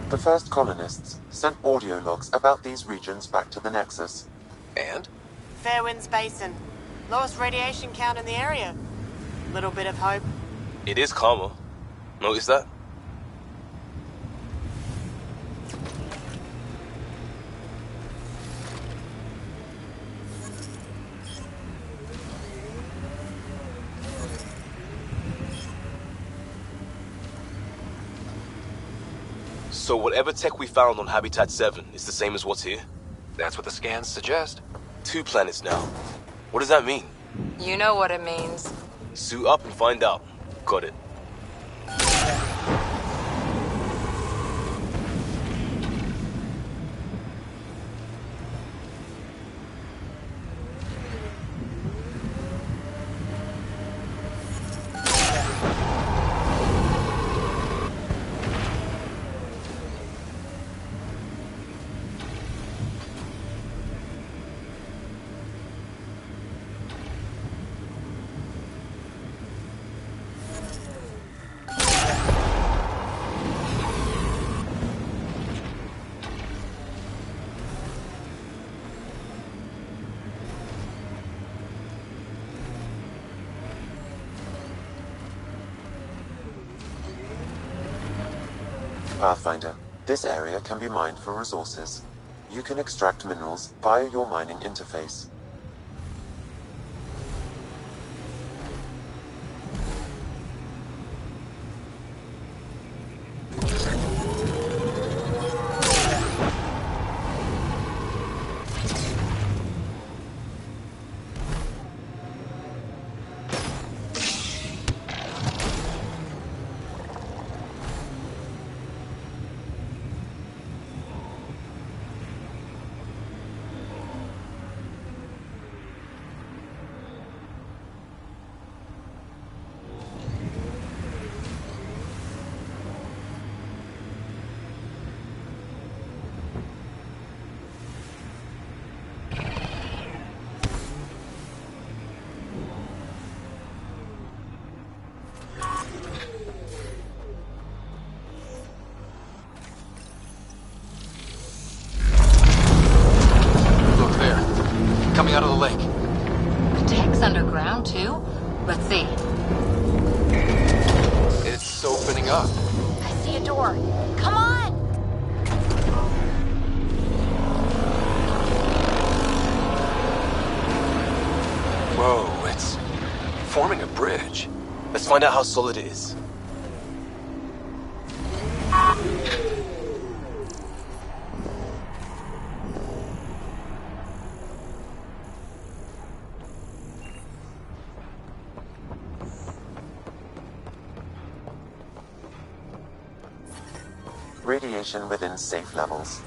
The first colonists sent audio logs about these regions back to the Nexus. And? Fairwinds Basin. Lowest radiation count in the area. Little bit of hope. It is calmer. Notice that? So whatever tech we found on Habitat 7 is the same as what's here? That's what the scans suggest. 2 planets now. What does that mean? You know what it means. Suit up and find out. Got it. Pathfinder, this area can be mined for resources. you can extract minerals via your mining interface. Coming out of the lake. The tech's underground, too? Let's see. It's opening up. I see a door. Come on! Whoa, it's forming a bridge. Let's find out how solid it is. Radiation within safe levels.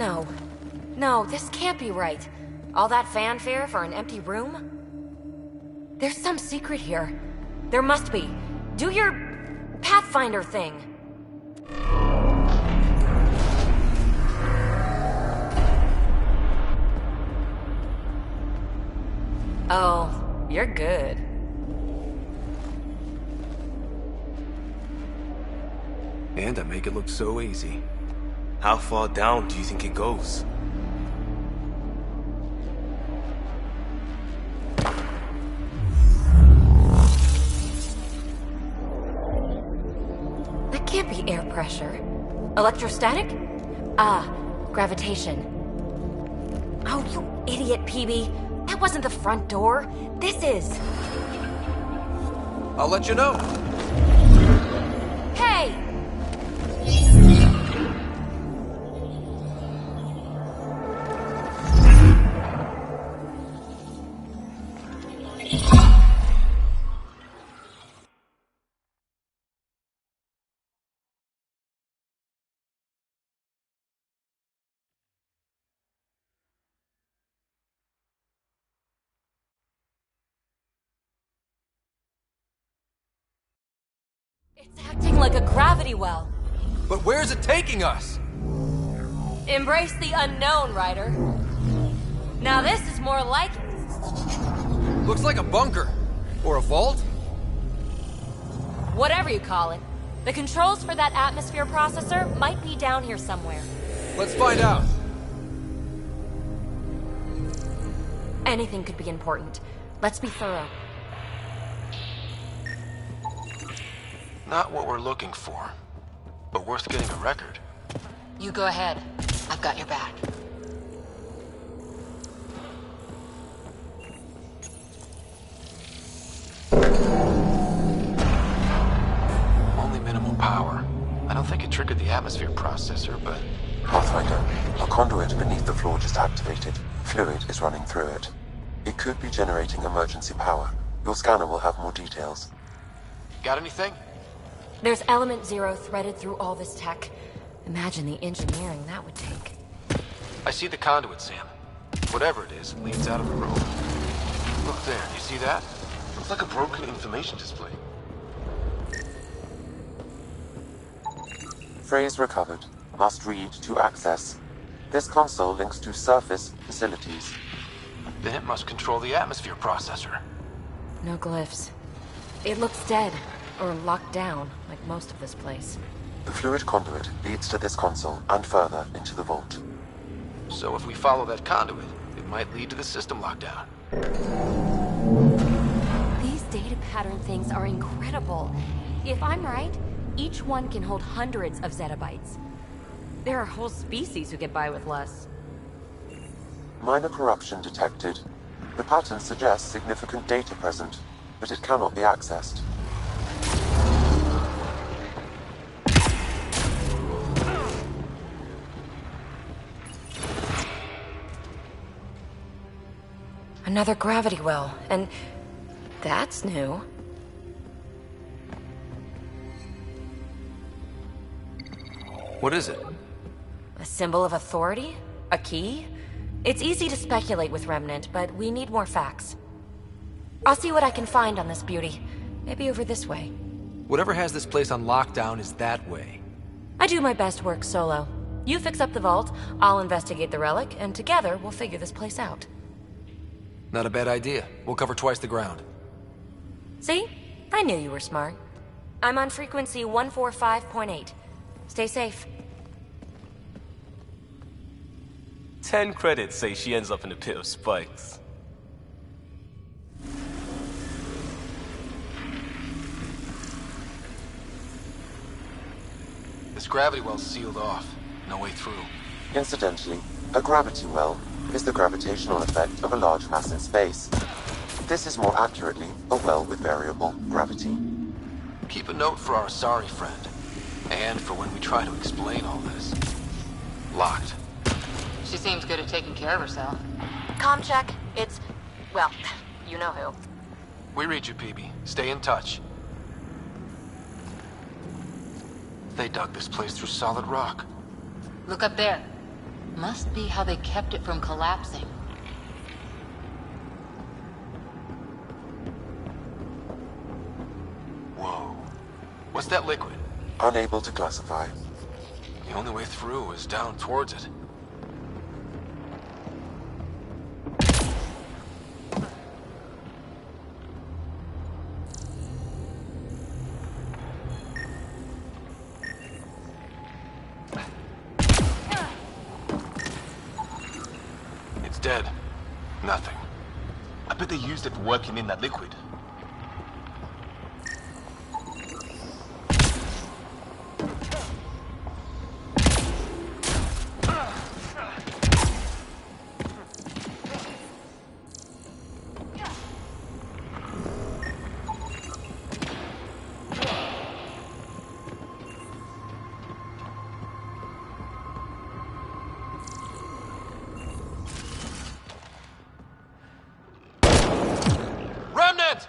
No. No, this can't be right. All that fanfare for an empty room? There's some secret here. There must be. Do your Pathfinder thing. Oh, you're good. And I make it look so easy. How far down do you think it goes? That can't be air pressure. Electrostatic? Ah, gravitation. Oh, you idiot, PB. That wasn't the front door. This is. I'll let you know. Hey! Acting like a gravity well. But where's it taking us? Embrace the unknown, Ryder. Now this is more like it. Looks like a bunker. Or a vault? Whatever you call it. The controls for that atmosphere processor might be down here somewhere. Let's find out. Anything could be important. Let's be thorough. Not what we're looking for, but worth getting a record. You go ahead. I've got your back. Only minimal power. I don't think it triggered the atmosphere processor, but... Pathfinder, a conduit beneath the floor just activated. Fluid is running through it. It could be generating emergency power. Your scanner will have more details. Got anything? There's element 0 threaded through all this tech. Imagine the engineering that would take. I see the conduit, Sam. Whatever it is, it leads out of the room. Look there, you see that? Looks like a broken information display. Phrase recovered. Must read to access. This console links to surface facilities. Then it must control the atmosphere processor. No glyphs. It looks dead, or locked down, like most of this place. The fluid conduit leads to this console and further into the vault. So if we follow that conduit, it might lead to the system lockdown. These data pattern things are incredible. If I'm right, each one can hold hundreds of zettabytes. There are whole species who get by with less. Minor corruption detected. The pattern suggests significant data present, but it cannot be accessed. Another gravity well, and that's new. What is it? A symbol of authority? A key? It's easy to speculate with Remnant, but we need more facts. I'll see what I can find on this beauty. Maybe over this way. Whatever has this place on lockdown is that way. I do my best work solo. You fix up the vault, I'll investigate the relic, and together we'll figure this place out. Not a bad idea. We'll cover twice the ground. See? I knew you were smart. I'm on frequency 145.8. Stay safe. 10 credits say she ends up in a pit of spikes. This gravity well's sealed off. No way through. Incidentally, a gravity well is the gravitational effect of a large mass in space. This is more accurately a well with variable gravity. Keep a note for our sorry friend. And for when we try to explain all this. Locked. She seems good at taking care of herself. Comm check. It's... well, you know who. We read you, PB. Stay in touch. They dug this place through solid rock. Look up there. Must be how they kept it from collapsing. Whoa. What's that liquid? Unable to classify. The only way through is down towards it. It's dead. Nothing. I bet they used it for working in that liquid. Remnant!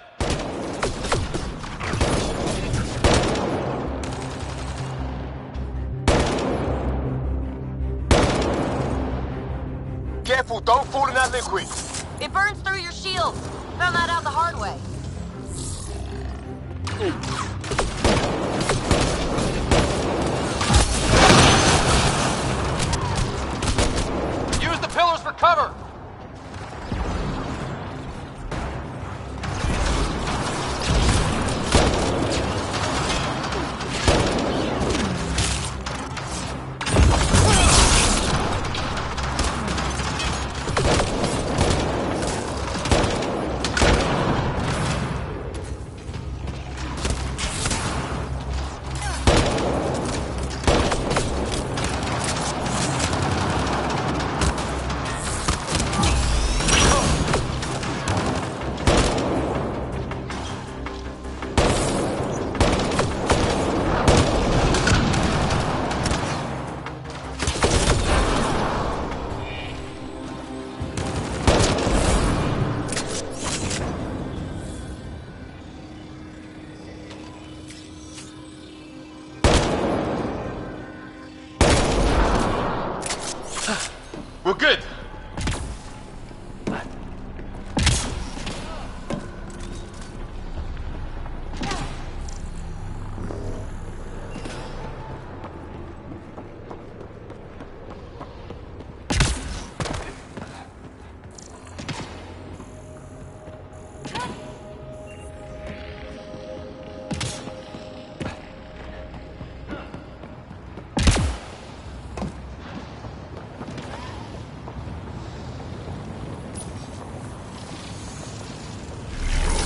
Careful, don't fall in that liquid. It burns through your shield. Found that out the hard way. We're good.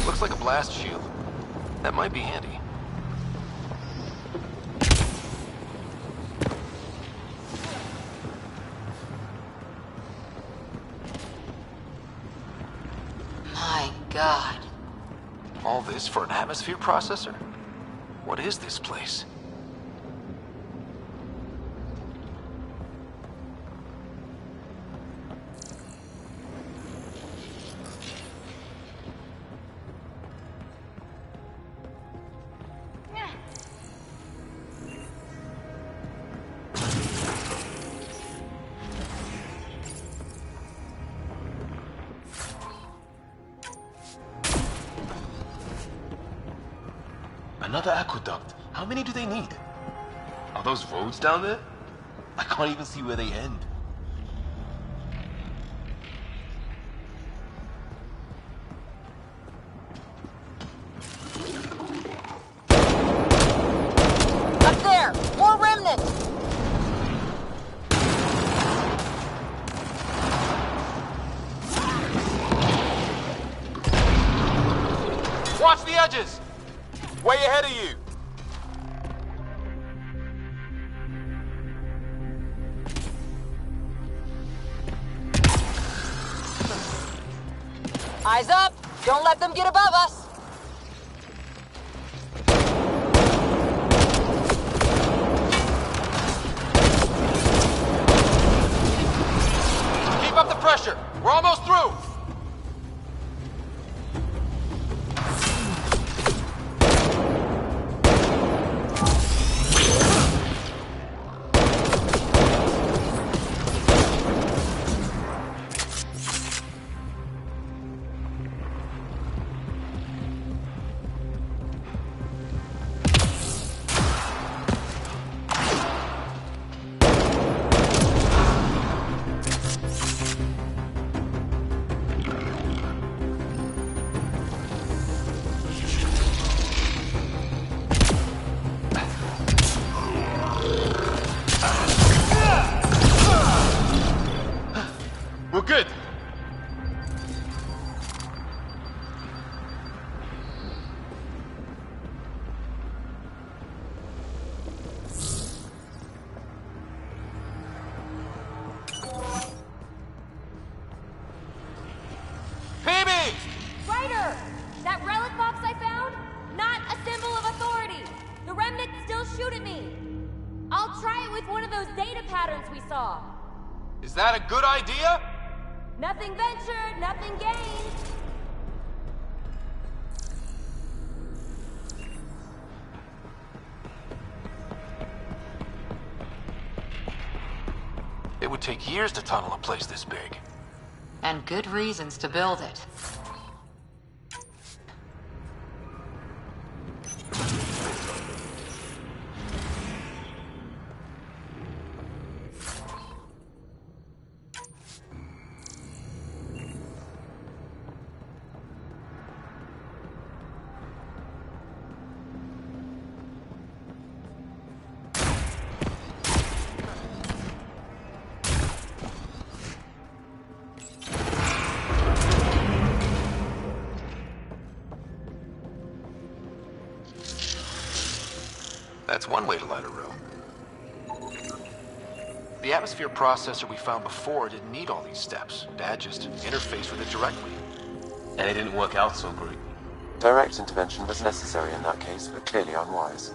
Looks like a blast shield. That might be handy. My God. All this for an atmosphere processor? What is this place? Another aqueduct. How many do they need? Are those roads down there? I can't even see where they end. Up there! More remnants! Watch the edges! Way ahead of you! Eyes up! Don't let them get above us! Keep up the pressure! We're almost through! We're good. PB! Ryder! That relic box I found? Not a symbol of authority! The remnants still shoot at me! I'll try it with one of those data patterns we saw. Is that a good idea? Nothing ventured, nothing gained. It would take years to tunnel a place this big. And good reasons to build it. That's one way to light a room. The atmosphere processor we found before didn't need all these steps. Dad just interfaced with it directly. And it didn't work out so great. Direct intervention was necessary in that case, but clearly unwise.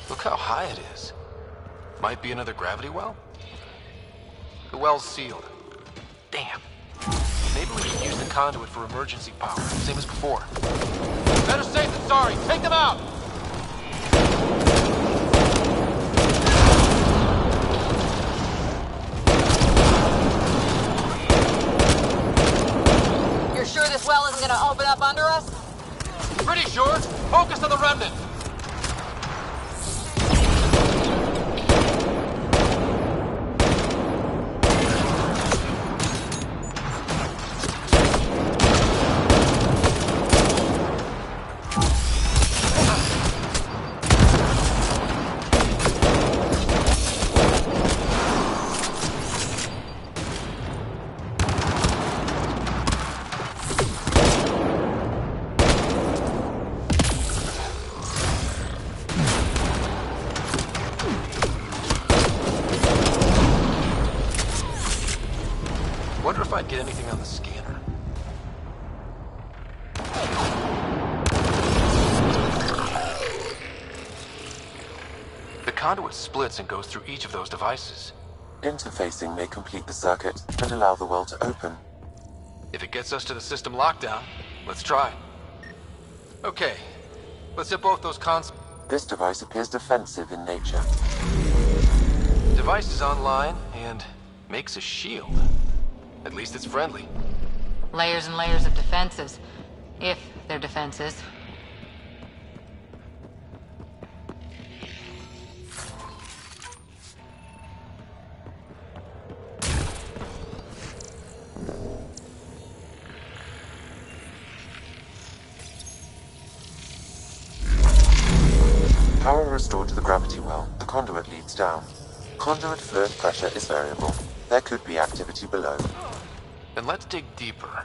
Look how high it is. Might be another gravity well? The well's sealed. Damn. Maybe we can use the conduit for emergency power, same as before. Better safe than sorry. Take them out! You're sure this well isn't gonna open up under us? Pretty sure. Focus on the remnant. Wonder if I'd get anything on the scanner. The conduit splits and goes through each of those devices. Interfacing may complete the circuit and allow the well to open. If it gets us to the system lockdown, let's try. Okay, let's hit both those consoles. This device appears defensive in nature. Device is online and makes a shield. At least it's friendly. Layers and layers of defenses. If they're defenses. Power restored to the gravity well, the conduit leads down. Conduit fluid pressure is variable. There could be activity below. Then let's dig deeper.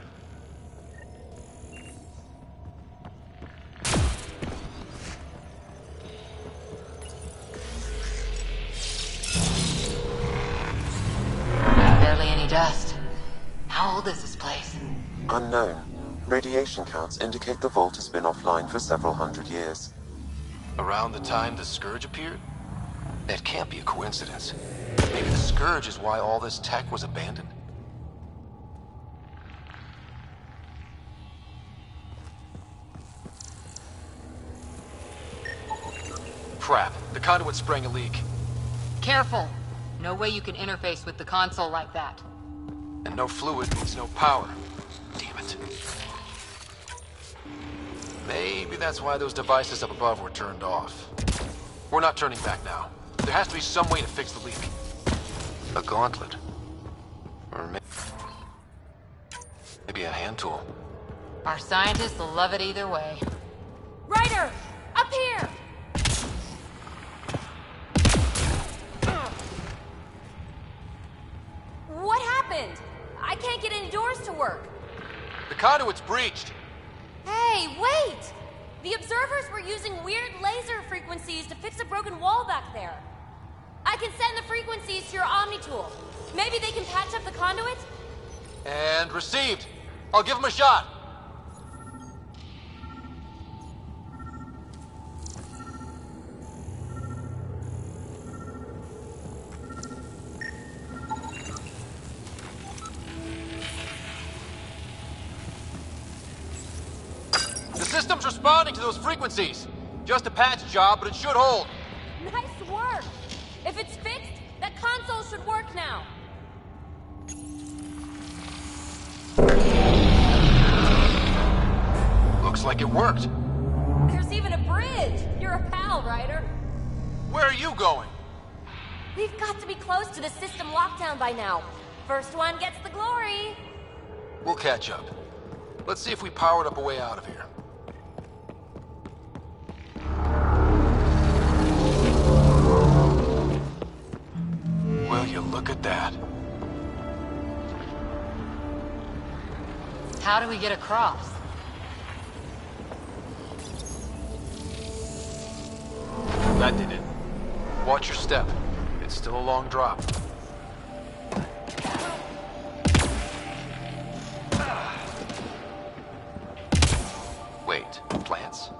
Barely any dust. How old is this place? Unknown. Radiation counts indicate the vault has been offline for several hundred years. Around the time the Scourge appeared? That can't be a coincidence. Maybe the Scourge is why all this tech was abandoned. Crap, the conduit sprang a leak. Careful. No way you can interface with the console like that. And no fluid means no power. Damn it. Maybe that's why those devices up above were turned off. We're not turning back now. There has to be some way to fix the leak. A gauntlet. Or maybe a hand tool. Our scientists will love it either way. Ryder! Up here! What happened? I can't get any doors to work. The conduit's breached. Hey, wait! The observers were using weird laser frequencies to fix a broken wall back there. I can send the frequencies to your Omni tool. Maybe they can patch up the conduit? And received. I'll give him a shot. The system's responding to those frequencies. Just a patch job, but it should hold. Nice work! If it's fixed, that console should work now. Looks like it worked. There's even a bridge! You're a pal, Ryder. Where are you going? We've got to be close to the system lockdown by now. First one gets the glory. We'll catch up. Let's see if we powered up a way out of here. Will you look at that? How do we get across? That did it. Watch your step. It's still a long drop. Wait, plants?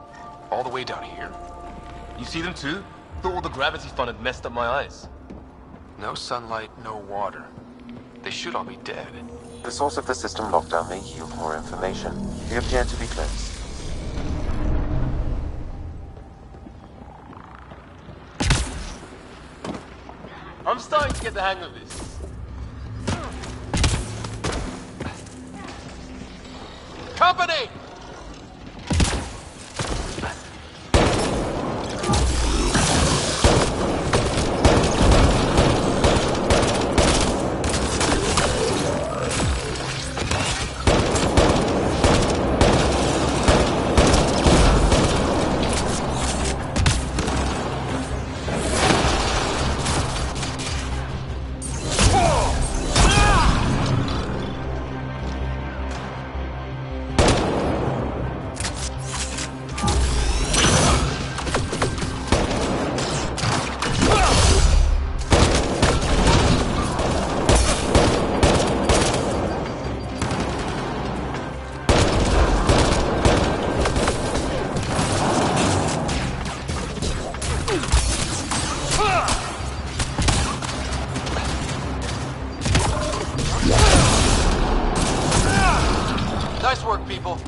All the way down here? You see them too? Thought all the gravity fun had messed up my eyes. No sunlight, no water. They should all be dead. The source of the system lockdown may yield more information. They appear to be close. I'm starting to get the hang of this. Company! Nice work, people.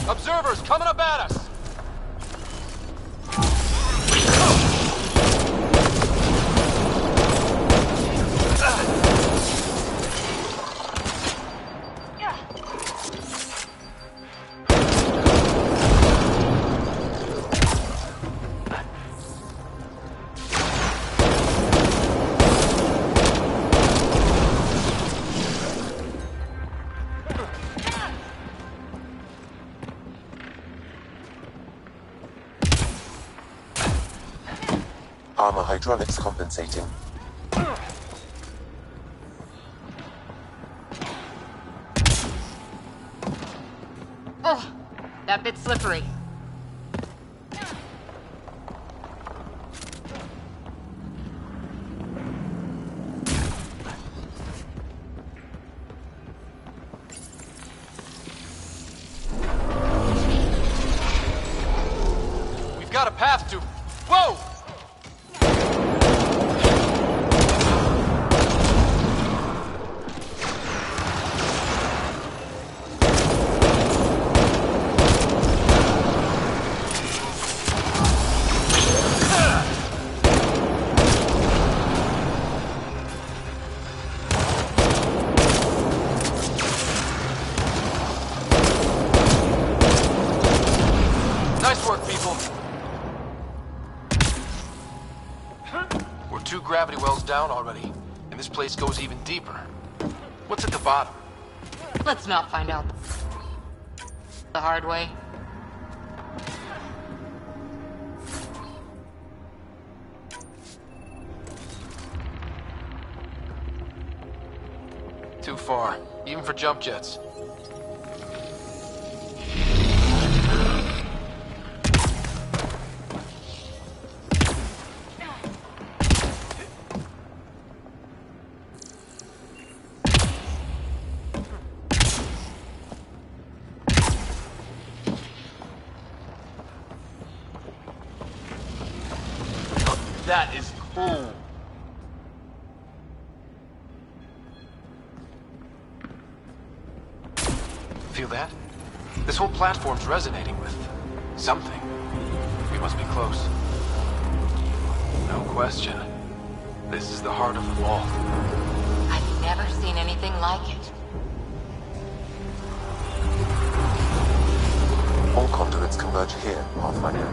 Observers coming up at us! Armor hydraulics compensating. Oh, that bit's slippery. We've got a path to... Whoa! Nice work, people. We're 2 gravity wells down already, and this place goes even deeper. What's at the bottom? Let's not find out the hard way. Too far, even for jump jets. That is cool. Feel that? This whole platform's resonating with something. We must be close. No question. This is the heart of the vault. I've never seen anything like it. All conduits converge here, Pathfinder.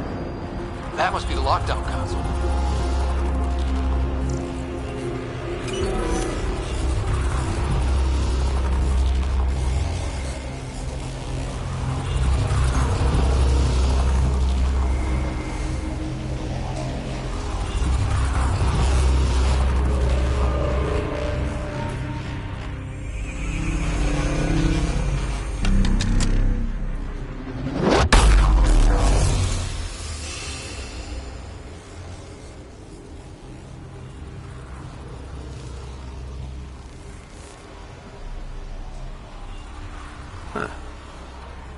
That must be the lockdown console.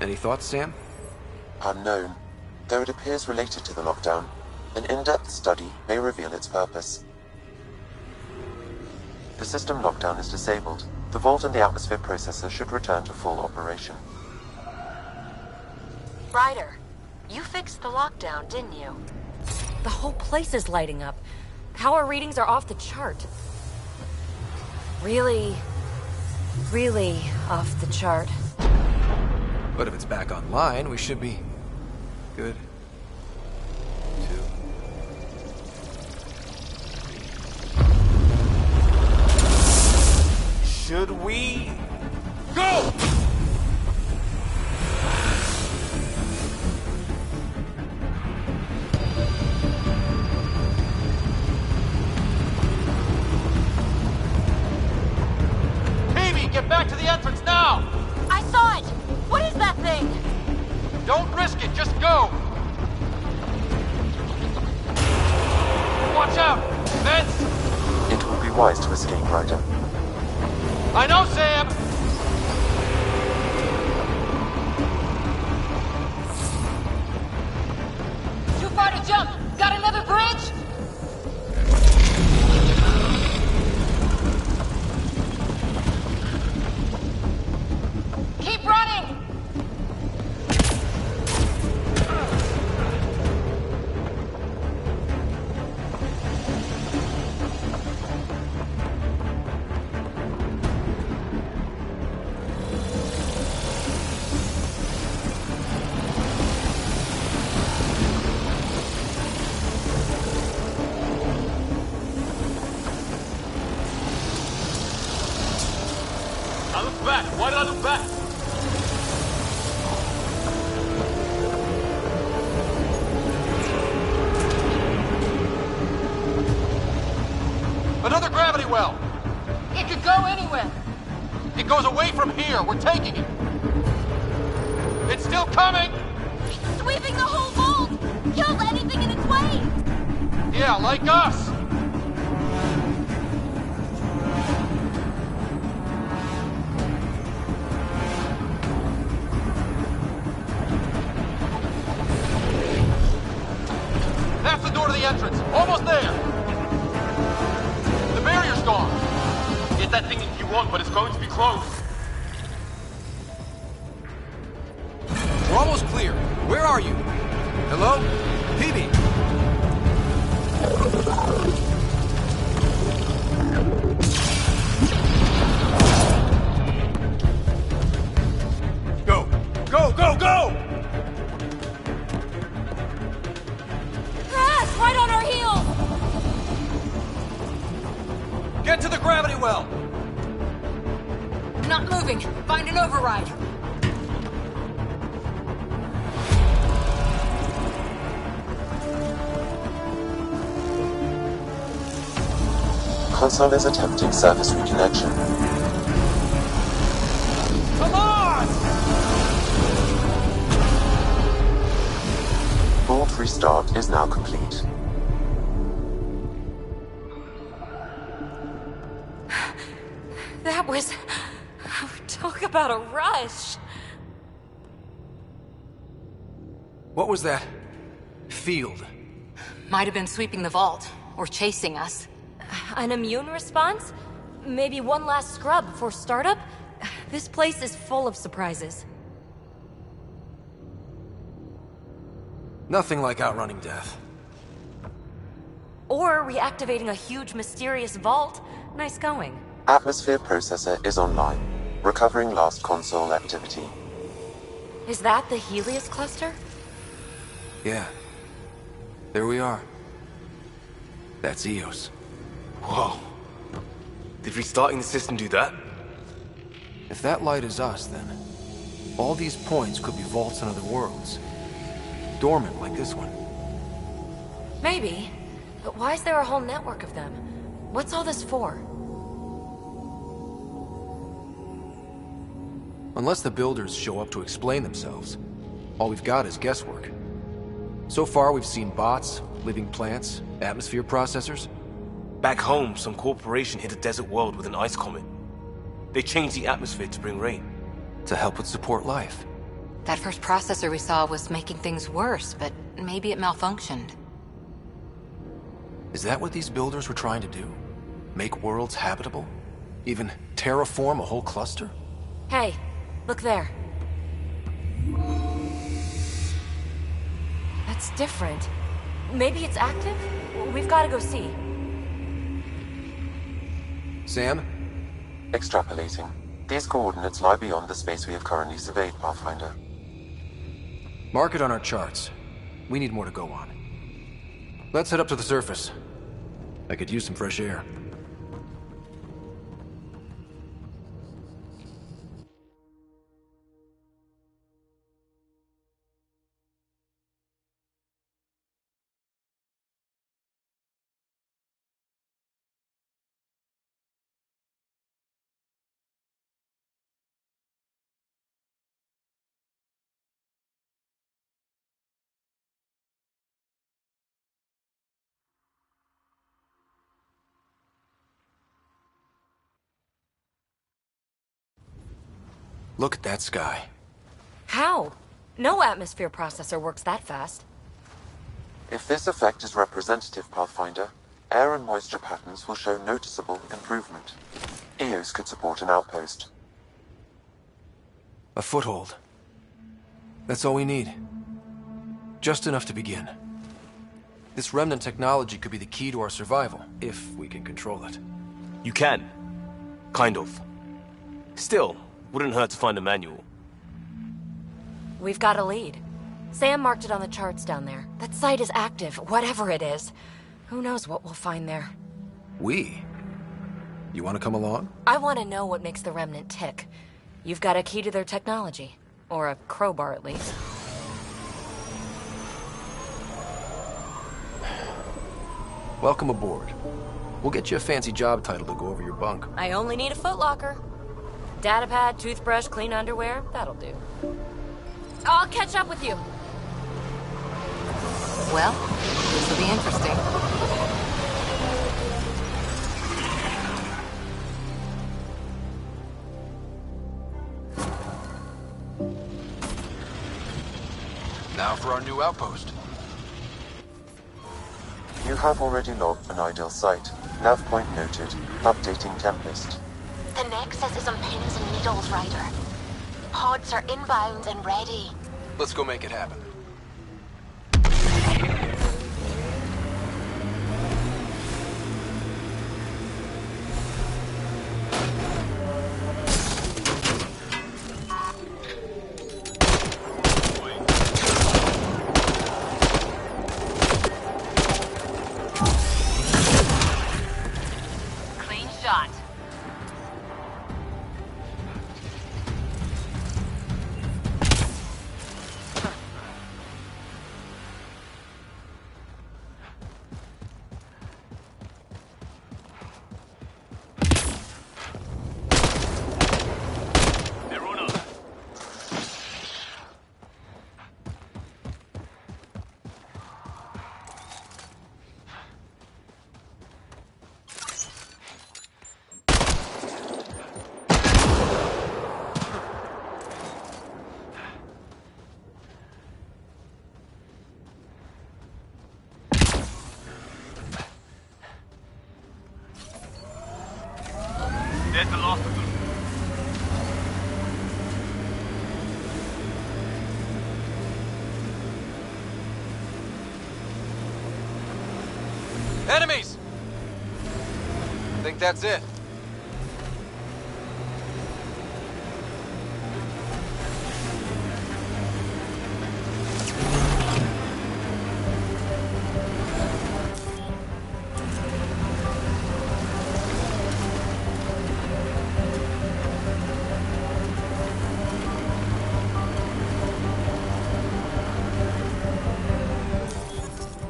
Any thoughts, Sam? Unknown. Though it appears related to the lockdown, an in-depth study may reveal its purpose. The system lockdown is disabled. The vault and the atmosphere processor should return to full operation. Ryder, you fixed the lockdown, didn't you? The whole place is lighting up. Power readings are off the chart. Really off the chart. But if it's back online, we should be good. Should we go? Phoebe, get back to the entrance now! I saw it! What is that thing? Don't risk it, just go! Watch out! Vents! It would be wise to escape, Ryder. I know, Sam! Too far to jump! Got another bridge? Keep running! I look back. Why did I look back? Another gravity well! It could go anywhere. It goes away from here. We're taking it. It's still coming! Sweeping the whole vault! Kills anything in its way! Yeah, like us! That's the door to the entrance. Almost there. The barrier's gone. Get that thing if you want, but it's going to be close. We're almost clear. Where are you? Hello? Phoebe! Go! Go, go, go! Crash! Right on our heels! Get to the gravity well! Not moving. Find an override. Console is attempting service reconnection. Come on! Vault restart is now complete. That was... Talk about a rush. What was that? Field. Might have been sweeping the vault, or chasing us. An immune response? Maybe one last scrub before startup? This place is full of surprises. Nothing like outrunning death. Or reactivating a huge mysterious vault. Nice going. Atmosphere processor is online, recovering last console activity. Is that the Helios cluster? Yeah. There we are. That's EOS. Whoa. Did restarting the system do that? If that light is us, then all these points could be vaults in other worlds. Dormant like this one. Maybe. But why is there a whole network of them? What's all this for? Unless the builders show up to explain themselves, all we've got is guesswork. So far, we've seen bots, living plants, atmosphere processors. Back home, some corporation hit a desert world with an ice comet. They changed the atmosphere to bring rain. To help with support life. That first processor we saw was making things worse, but maybe it malfunctioned. Is that what these builders were trying to do? Make worlds habitable? Even terraform a whole cluster? Hey, look there. That's different. Maybe it's active? We've got to go see. Sam? Extrapolating. These coordinates lie beyond the space we have currently surveyed, Pathfinder. Mark it on our charts. We need more to go on. Let's head up to the surface. I could use some fresh air. Look at that sky. How? No atmosphere processor works that fast. If this effect is representative, Pathfinder, air and moisture patterns will show noticeable improvement. EOS could support an outpost. A foothold. That's all we need. Just enough to begin. This remnant technology could be the key to our survival, if we can control it. You can. Kind of. Still, wouldn't hurt to find a manual. We've got a lead. Sam marked it on the charts down there. That site is active, whatever it is. Who knows what we'll find there. We? You want to come along? I want to know what makes the Remnant tick. You've got a key to their technology. Or a crowbar, at least. Welcome aboard. We'll get you a fancy job title to go over your bunk. I only need a footlocker. Datapad, toothbrush, clean underwear, that'll do. I'll catch up with you. Well, this will be interesting. Now for our new outpost. You have already logged an ideal site. Nav point noted. Updating temp list. The Nexus is on pins and needles, Ryder. Pods are inbound and ready. Let's go make it happen. Clean shot. Enemies! I think that's it.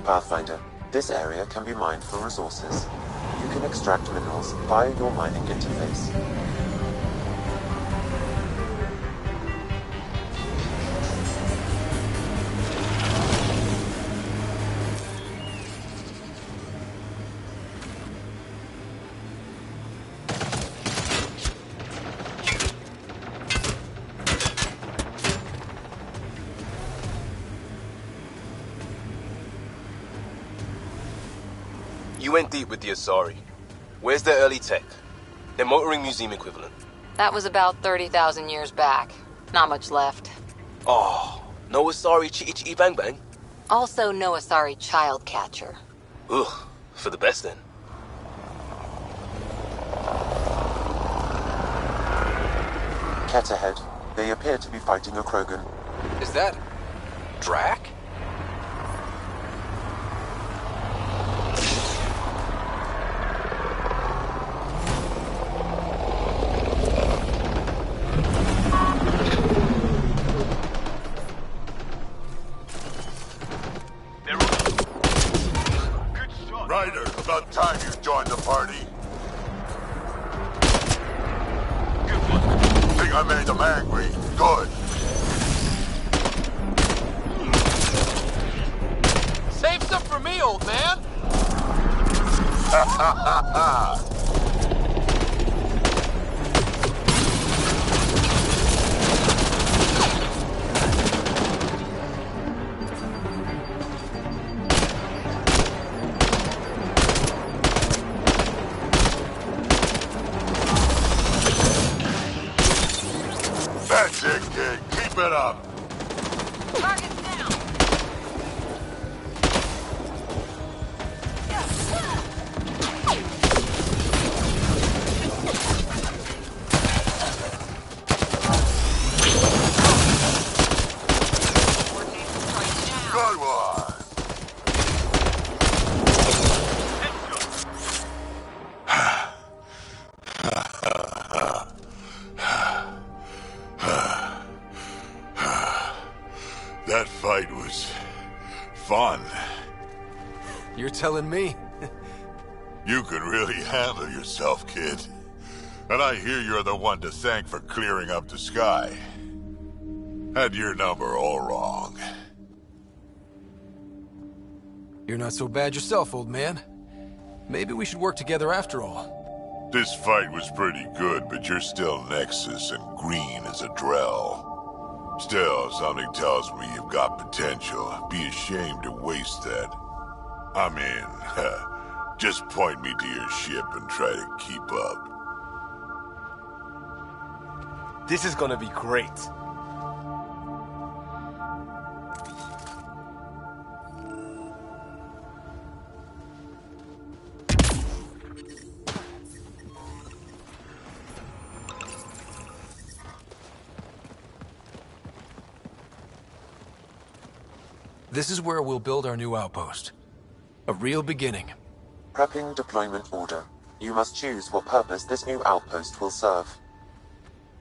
Pathfinder, this area can be mined for resources. You can extract minerals via your mining interface. You went deep with the Asari. Where's their early tech? Their motoring museum equivalent. That was about 30,000 years back. Not much left. Oh, no Asari chitty chitty bang bang? Also no Asari child catcher. Ugh, for the best then. Ket ahead. They appear to be fighting a Krogan. Is that... Drac? Ryder, about time you joined the party. Think I made them angry. Good. Save some for me, old man! Ha ha ha ha! That's it, kid. Keep it up. Target's down. Good one. That fight was fun. You're telling me? You can really handle yourself, kid. And I hear you're the one to thank for clearing up the sky. Had your number all wrong. You're not so bad yourself, old man. Maybe we should work together after all. This fight was pretty good, but you're still Nexus and green as a Drell. Still, something tells me you've got potential. Be ashamed to waste that. I mean, just point me to your ship and try to keep up. This is gonna be great. This is where we'll build our new outpost. A real beginning. Prepping deployment order. You must choose what purpose this new outpost will serve.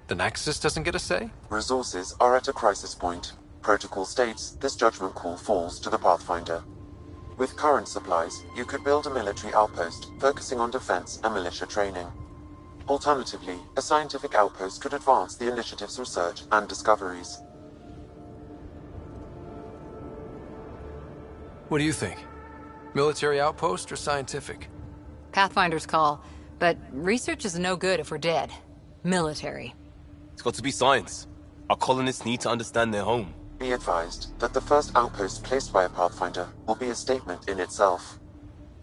The Nexus doesn't get a say? Resources are at a crisis point. Protocol states this judgment call falls to the Pathfinder. With current supplies, you could build a military outpost focusing on defense and militia training. Alternatively, a scientific outpost could advance the initiative's research and discoveries. What do you think? Military outpost or scientific? Pathfinder's call, but research is no good if we're dead. Military. It's got to be science. Our colonists need to understand their home. Be advised that the first outpost placed by a Pathfinder will be a statement in itself.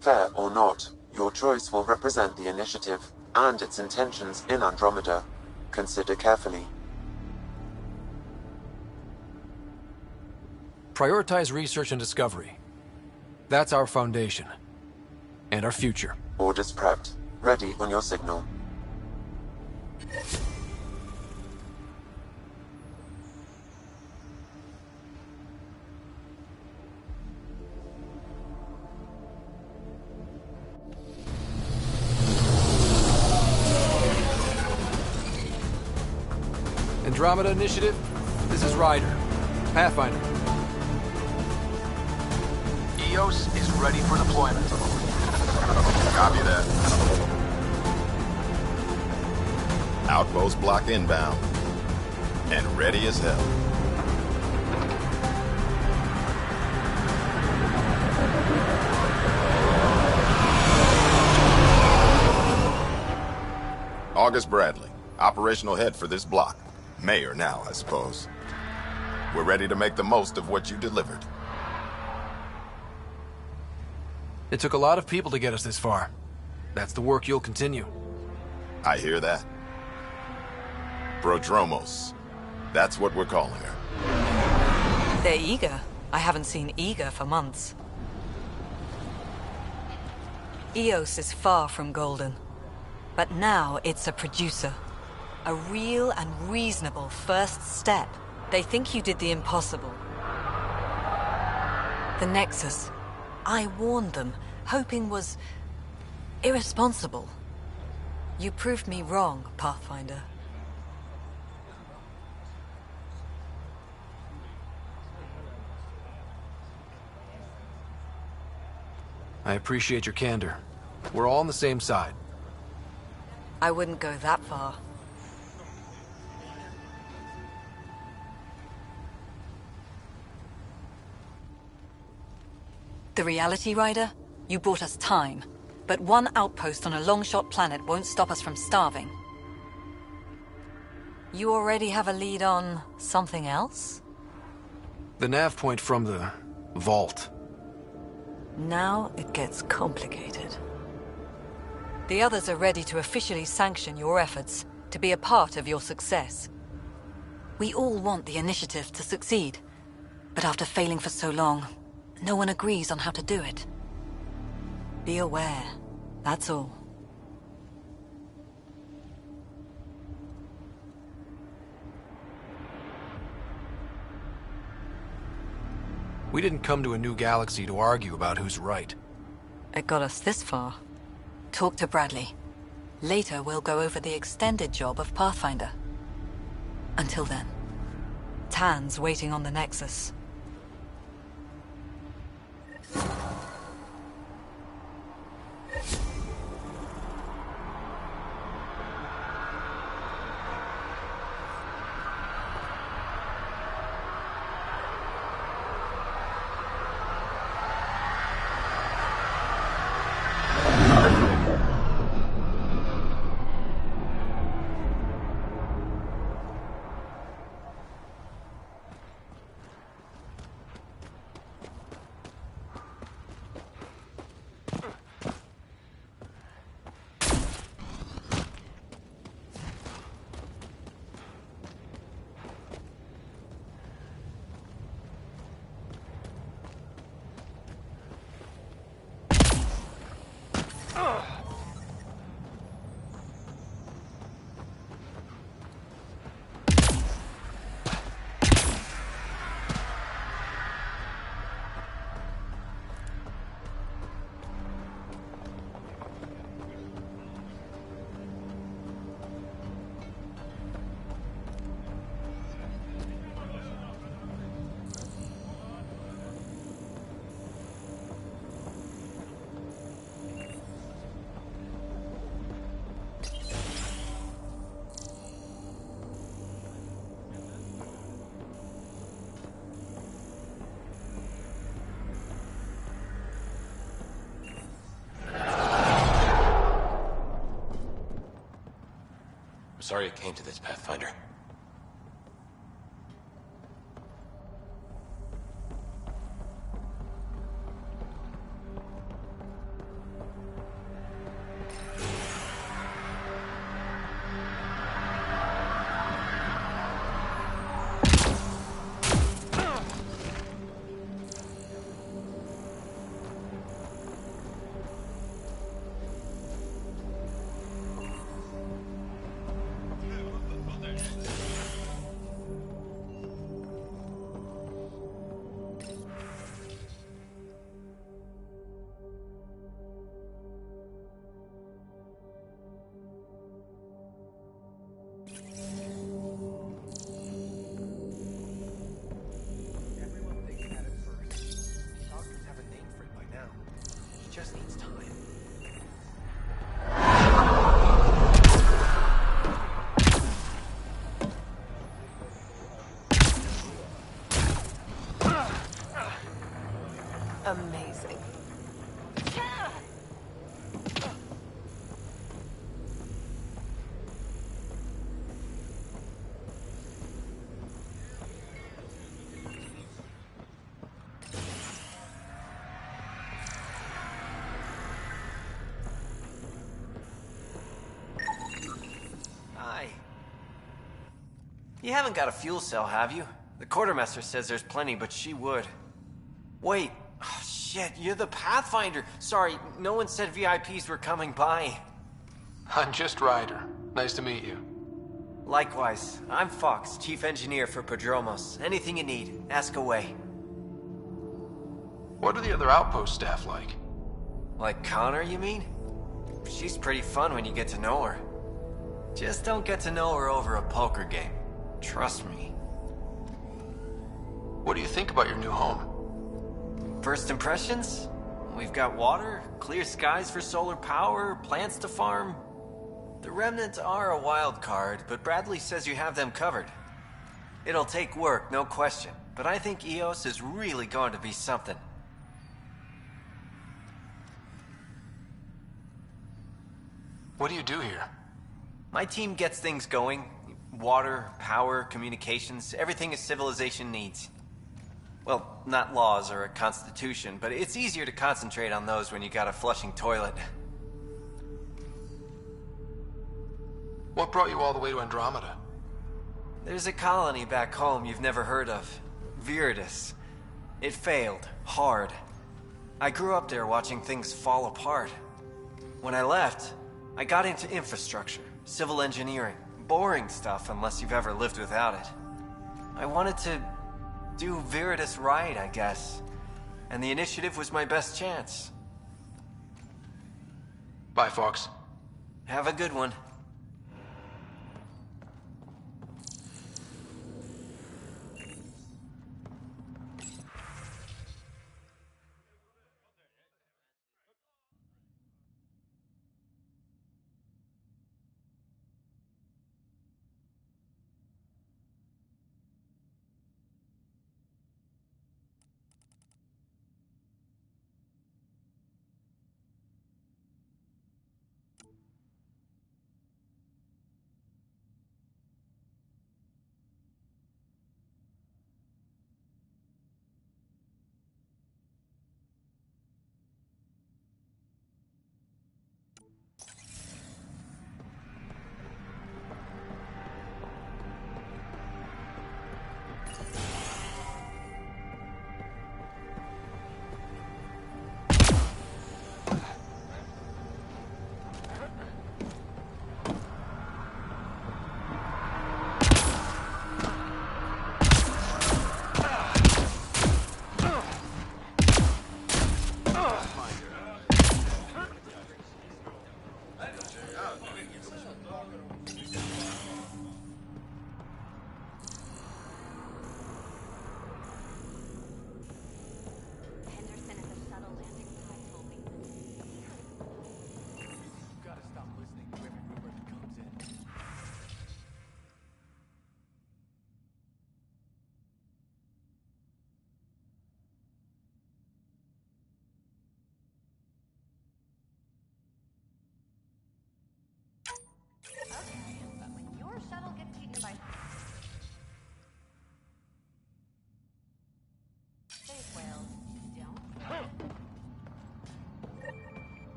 Fair or not, your choice will represent the initiative and its intentions in Andromeda. Consider carefully. Prioritize research and discovery. That's our foundation. And our future. Orders prepped. Ready on your signal. Andromeda Initiative, this is Ryder. Pathfinder. EOS is ready for deployment. Copy that. Outpost block inbound. And ready as hell. August Bradley, operational head for this block. Mayor now, I suppose. We're ready to make the most of what you delivered. It took a lot of people to get us this far. That's the work you'll continue. I hear that. Prodromos. That's what we're calling her. They're eager. I haven't seen eager for months. EOS is far from golden. But now it's a producer. A real and reasonable first step. They think you did the impossible. The Nexus. I warned them, hoping was irresponsible. You proved me wrong, Pathfinder. I appreciate your candor. We're all on the same side. I wouldn't go that far. The Reality Rider? You brought us time. But one outpost on a long-shot planet won't stop us from starving. You already have a lead on something else? The nav point from the vault. Now it gets complicated. The others are ready to officially sanction your efforts, to be a part of your success. We all want the initiative to succeed, but after failing for so long, no one agrees on how to do it. Be aware, that's all. We didn't come to a new galaxy to argue about who's right. It got us this far. Talk to Bradley. Later, we'll go over the extended job of Pathfinder. Until then, Tan's waiting on the Nexus. I'm sorry it came to this, Pathfinder. Amazing. Hi. You haven't got a fuel cell, have you? The quartermaster says there's plenty, but she would. Wait. Oh, shit, you're the Pathfinder. Sorry, no one said VIPs were coming by. I'm just Ryder. Nice to meet you. Likewise. I'm Fox, chief engineer for Prodromos. Anything you need, ask away. What are the other outpost staff like? Like Connor, you mean? She's pretty fun when you get to know her. Just don't get to know her over a poker game. Trust me. What do you think about your new home? First impressions? We've got water, clear skies for solar power, plants to farm. The Remnants are a wild card, but Bradley says you have them covered. It'll take work, no question, but I think EOS is really going to be something. What do you do here? My team gets things going. Water, power, communications, everything a civilization needs. Well, not laws or a constitution, but it's easier to concentrate on those when you got a flushing toilet. What brought you all the way to Andromeda? There's a colony back home you've never heard of. Viridis. It failed. Hard. I grew up there watching things fall apart. When I left, I got into infrastructure, civil engineering. Boring stuff unless you've ever lived without it. I wanted to do Viridis right, I guess. And the initiative was my best chance. Bye, Fox. Have a good one.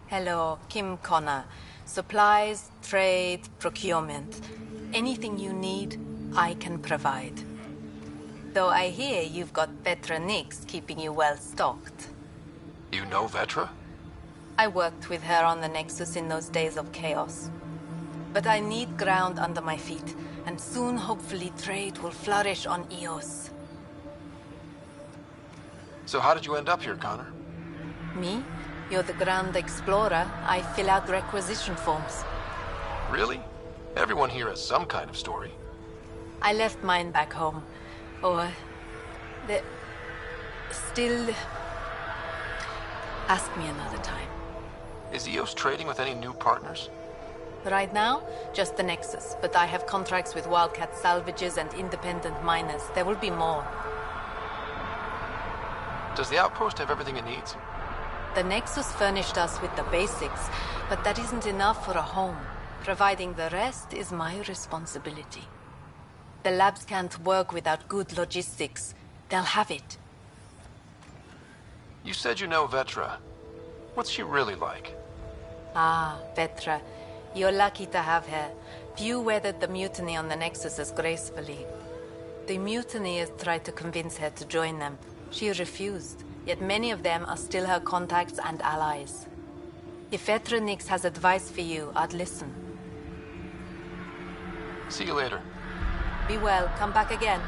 Hello, Kim Connor. Supplies, trade, procurement. Anything you need, I can provide. Though I hear you've got Vetra Nix keeping you well stocked. You know Vetra? I worked with her on the Nexus in those days of chaos. But I need ground under my feet, and soon hopefully trade will flourish on EOS. So how did you end up here, Connor? Me? You're the Grand Explorer. I fill out requisition forms. Really? Everyone here has some kind of story. I left mine back home. Or... Still... Ask me another time. Is EOS trading with any new partners? Right now, just the Nexus, but I have contracts with Wildcat salvages and independent miners. There will be more. Does the outpost have everything it needs? The Nexus furnished us with the basics, but that isn't enough for a home. Providing the rest is my responsibility. The labs can't work without good logistics. They'll have it. You said you know Vetra. What's she really like? Ah, Vetra. You're lucky to have her. Few weathered the mutiny on the Nexus as gracefully. The mutineers tried to convince her to join them. She refused, yet many of them are still her contacts and allies. If Vetra Nix has advice for you, I'd listen. See you later. Be well. Come back again.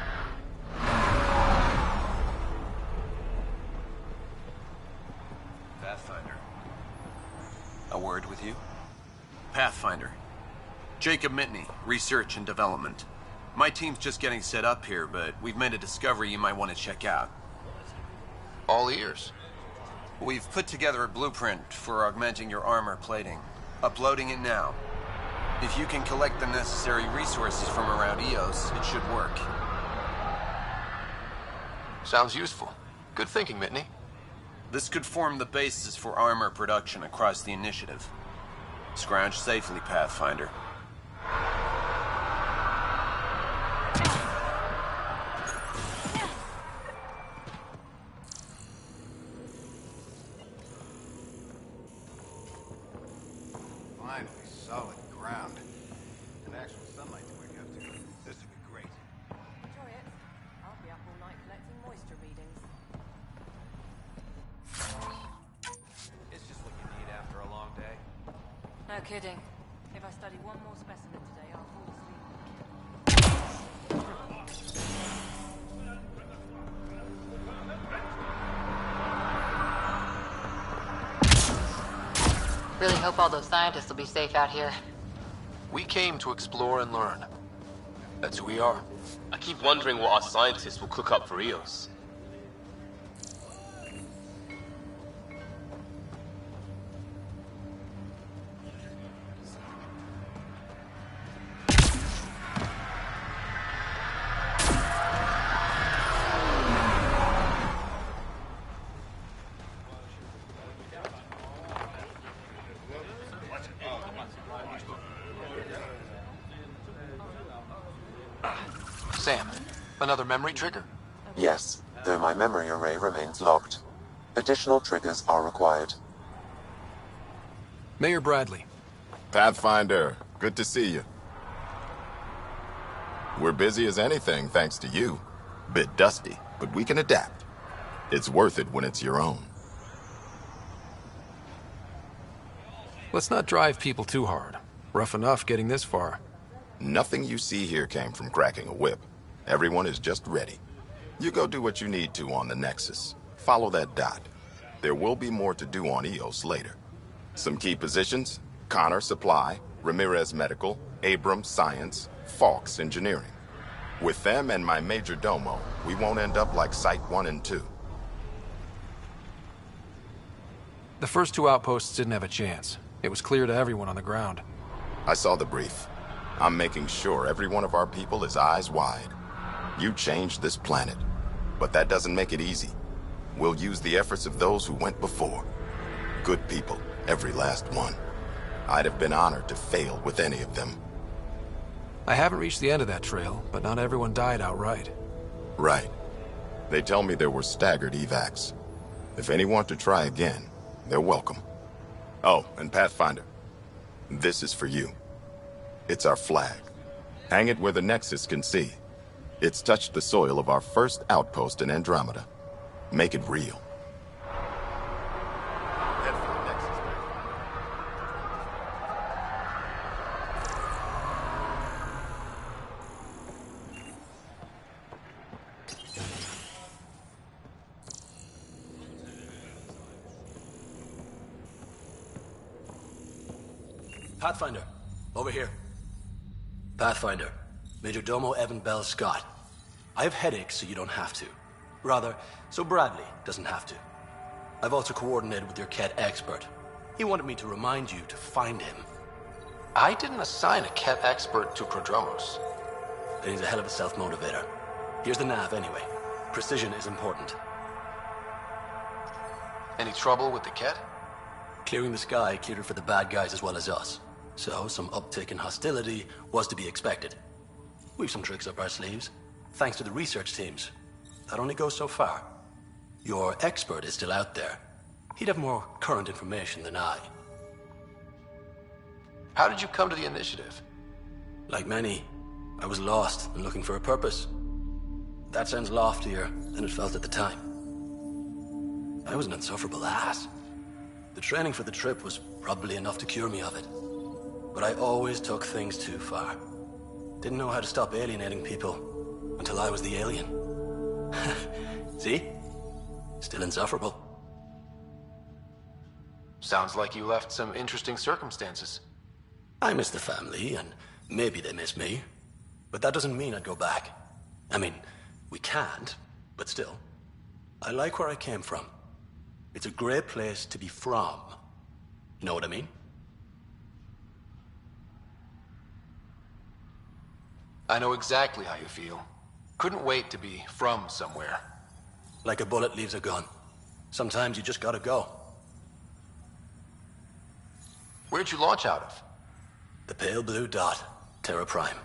Pathfinder. A word with you? Pathfinder. Jacob Mitney, Research and Development. My team's just getting set up here, but we've made a discovery you might want to check out. All ears. We've put together a blueprint for augmenting your armor plating. Uploading it now. If you can collect the necessary resources from around EOS, it should work. Sounds useful. Good thinking, Mitney. This could form the basis for armor production across the initiative. Scrounge safely, Pathfinder. Finally, solid ground. And actual sunlight to wake up to. This would be great. Enjoy it. I'll be up all night collecting moisture readings. It's just what you need after a long day. No kidding. If I study one more specimen today, I'll fall asleep. Really hope all those scientists will be safe out here. We came to explore and learn. That's who we are. I keep wondering what our scientists will cook up for EOS. Sam, another memory trigger? Yes, though my memory array remains locked. Additional triggers are required. Mayor Bradley. Pathfinder, good to see you. We're busy as anything thanks to you. Bit dusty, but we can adapt. It's worth it when it's your own. Let's not drive people too hard. Rough enough getting this far. Nothing you see here came from cracking a whip. Everyone is just ready. You go do what you need to on the Nexus. Follow that dot. There will be more to do on EOS later. Some key positions: Connor Supply, Ramirez Medical, Abrams Science, Fawkes Engineering. With them and my major domo, we won't end up like Site 1 and 2. The first two outposts didn't have a chance. It was clear to everyone on the ground. I saw the brief. I'm making sure every one of our people is eyes wide. You changed this planet, but that doesn't make it easy. We'll use the efforts of those who went before. Good people, every last one. I'd have been honored to fail with any of them. I haven't reached the end of that trail, but not everyone died outright. Right. They tell me there were staggered evacs. If any want to try again, they're welcome. Oh, and Pathfinder, this is for you. It's our flag. Hang it where the Nexus can see. It's touched the soil of our first outpost in Andromeda. Make it real. Head for the Nexus, Pathfinder, over here. Pathfinder, Major Domo Evan Bell Scott. I have headaches, so you don't have to. Rather, so Bradley doesn't have to. I've also coordinated with your Ket expert. He wanted me to remind you to find him. I didn't assign a Ket expert to Prodromos. Then he's a hell of a self-motivator. Here's the nav, anyway. Precision is important. Any trouble with the Ket? Clearing the sky cleared it for the bad guys as well as us. So, some uptick in hostility was to be expected. We've some tricks up our sleeves, thanks to the research teams. That only goes so far. Your expert is still out there. He'd have more current information than I. How did you come to the initiative? Like many, I was lost and looking for a purpose. That sounds loftier than it felt at the time. I was an insufferable ass. The training for the trip was probably enough to cure me of it. But I always took things too far. Didn't know how to stop alienating people until I was the alien. See? Still insufferable. Sounds like you left some interesting circumstances. I miss the family, and maybe they miss me. But that doesn't mean I'd go back. I mean, we can't, but still. I like where I came from. It's a great place to be from. You know what I mean? I know exactly how you feel. Couldn't wait to be from somewhere. Like a bullet leaves a gun. Sometimes you just gotta go. Where'd you launch out of? The pale blue dot, Terra Prime.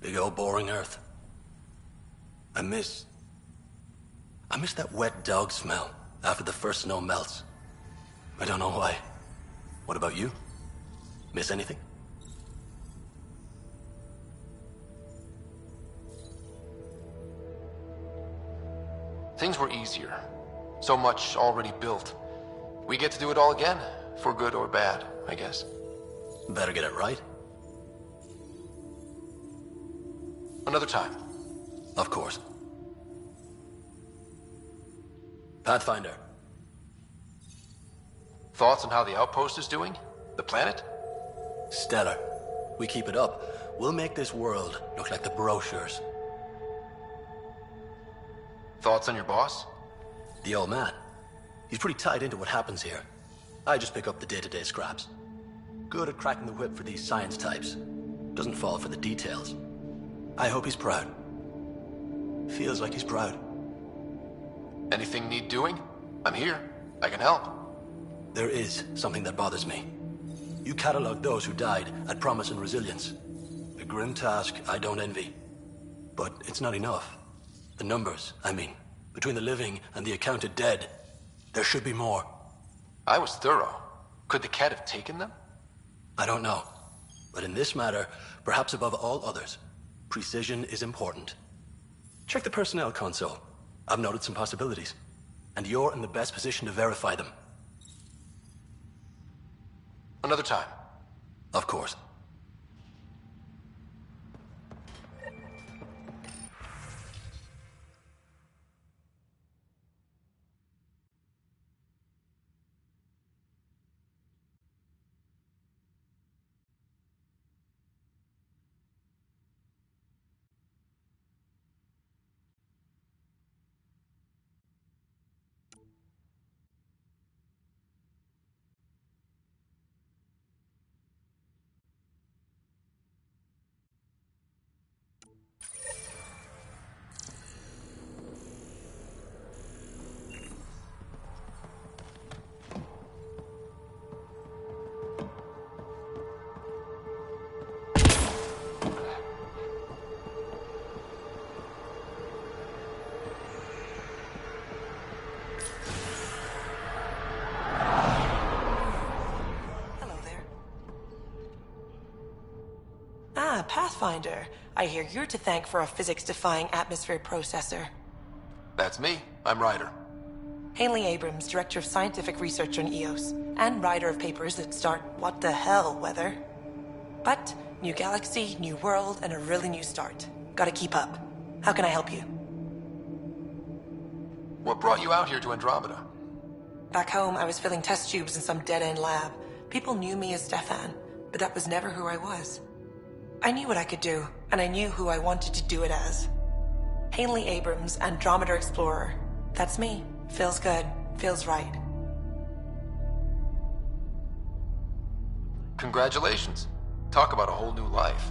Big old boring Earth. I miss that wet dog smell after the first snow melts. I don't know why. What about you? Miss anything? Things were easier. So much already built. We get to do it all again, for good or bad, I guess. Better get it right. Another time. Of course. Pathfinder. Thoughts on how the outpost is doing? The planet? Stellar. We keep it up, we'll make this world look like the brochures. Thoughts on your boss? The old man. He's pretty tied into what happens here. I just pick up the day-to-day scraps. Good at cracking the whip for these science types. Doesn't fall for the details. I hope he's proud. Feels like he's proud. Anything need doing? I'm here. I can help. There is something that bothers me. You catalog those who died at Promise and Resilience. A grim task I don't envy. But it's not enough. The numbers, I mean, between the living and the accounted dead, there should be more. I was thorough. Could the Ket have taken them? I don't know. But in this matter, perhaps above all others, precision is important. Check the personnel console. I've noted some possibilities. And you're in the best position to verify them. Another time. Of course. Pathfinder. I hear you're to thank for a physics-defying atmosphere processor. That's me. I'm Ryder. Hanley Abrams, Director of Scientific Research on EOS, and writer of papers that start what the hell weather. But, new galaxy, new world, and a really new start. Gotta keep up. How can I help you? What brought you out here to Andromeda? Back home, I was filling test tubes in some dead-end lab. People knew me as Stefan, but that was never who I was. I knew what I could do, and I knew who I wanted to do it as. Hanley Abrams, Andromeda Explorer. That's me. Feels good. Feels right. Congratulations. Talk about a whole new life.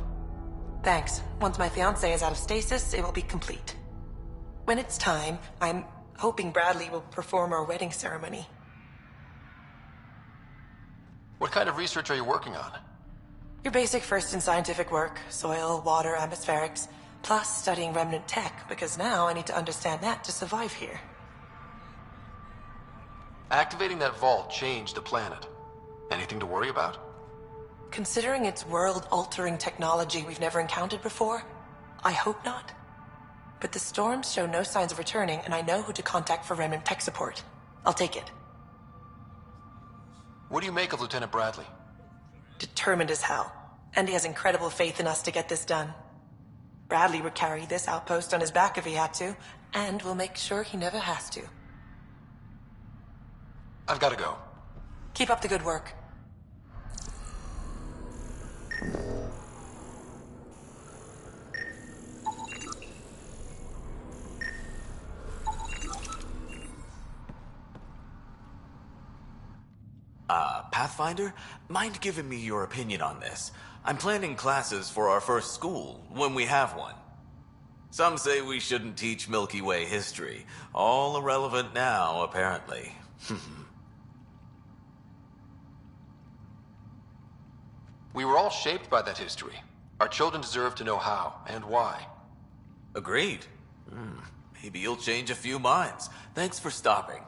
Thanks. Once my fiancé is out of stasis, it will be complete. When it's time, I'm hoping Bradley will perform our wedding ceremony. What kind of research are you working on? Your basic first in scientific work, soil, water, atmospherics, plus studying remnant tech, because now I need to understand that to survive here. Activating that vault changed the planet. Anything to worry about? Considering it's world-altering technology we've never encountered before, I hope not. But the storms show no signs of returning, and I know who to contact for remnant tech support. I'll take it. What do you make of Lieutenant Bradley? Determined as hell. And he has incredible faith in us to get this done. Bradley would carry this outpost on his back if he had to, and we'll make sure he never has to. I've got to go. Keep up the good work. Pathfinder? Mind giving me your opinion on this? I'm planning classes for our first school, when we have one. Some say we shouldn't teach Milky Way history. All irrelevant now, apparently. We were all shaped by that history. Our children deserve to know how and why. Agreed. Maybe you'll change a few minds. Thanks for stopping.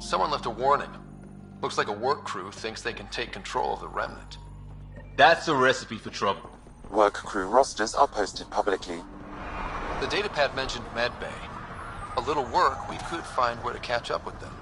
Someone left a warning. Looks like a work crew thinks they can take control of the remnant. That's a recipe for trouble. Work crew rosters are posted publicly. The datapad mentioned Medbay. A little work, we could find where to catch up with them.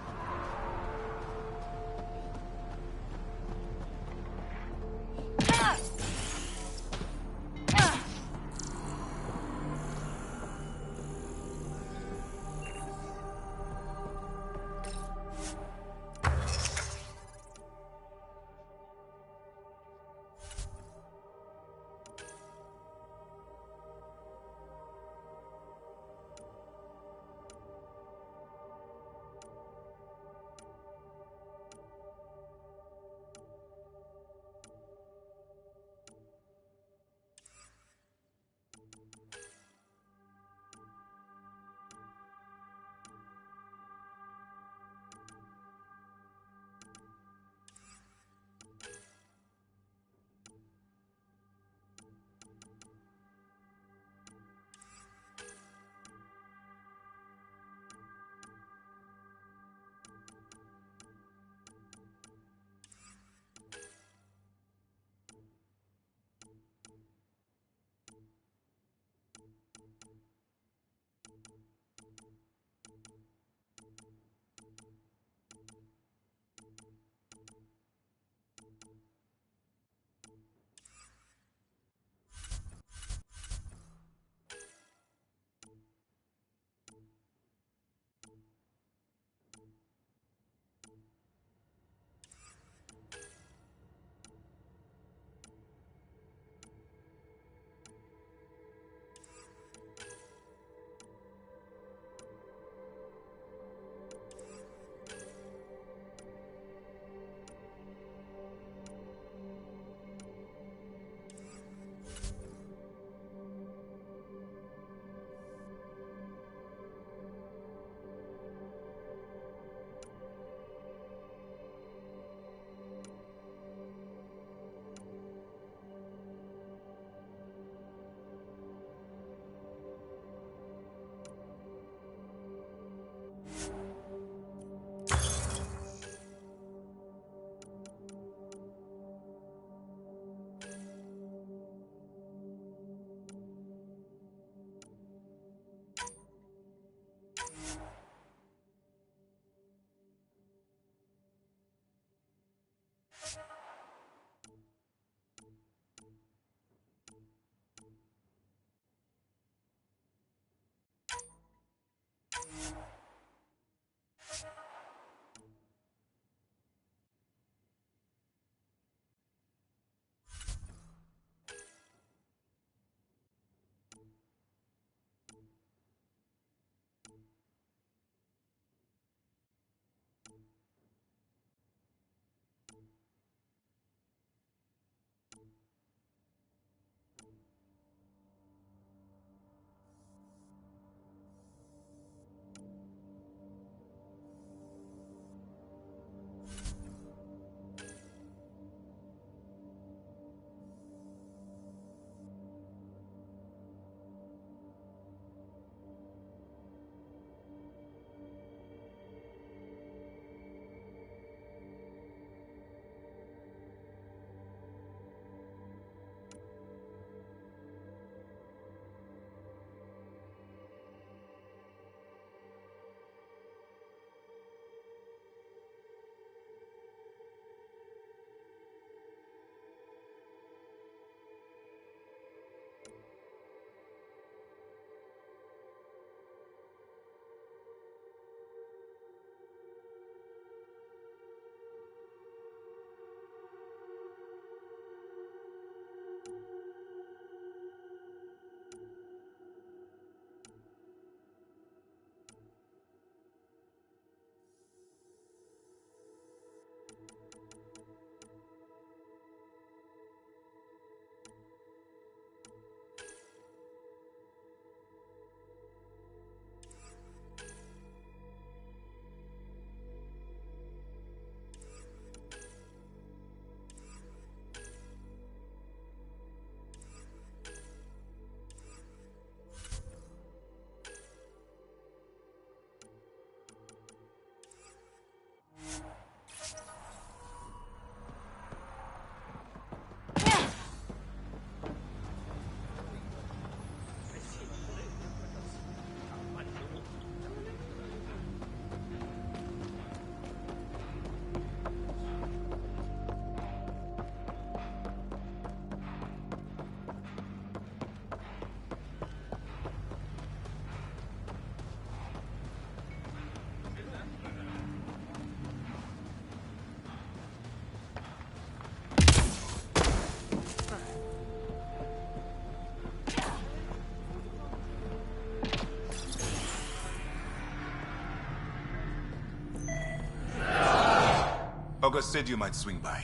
August said you might swing by.